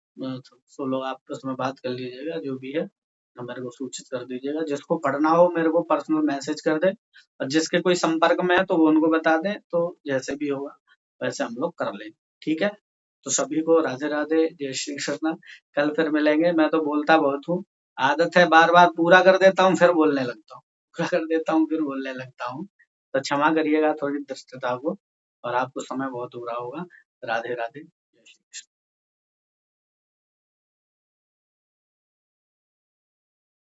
100 लोग आपस में बात कर लीजिएगा, जो भी है तो मेरे को सूचित कर दीजिएगा। जिसको पढ़ना हो मेरे को पर्सनल मैसेज कर दे, और जिसके कोई संपर्क में है तो वो उनको बता दें, तो जैसे भी होगा वैसे हम लोग कर लेंगे। ठीक है, तो सभी को राधे राधे, जय श्री कृष्ण। कल फिर मिलेंगे। मैं तो बोलता बहुत हूँ, आदत है बार बार पूरा कर देता हूँ फिर बोलने लगता हूँ, पूरा कर देता हूँ फिर बोलने लगता हूँ, तो क्षमा करिएगा थोड़ी दृष्टता को। और आपको समय बहुत हो रहा होगा। राधे राधे, जय श्री कृष्ण।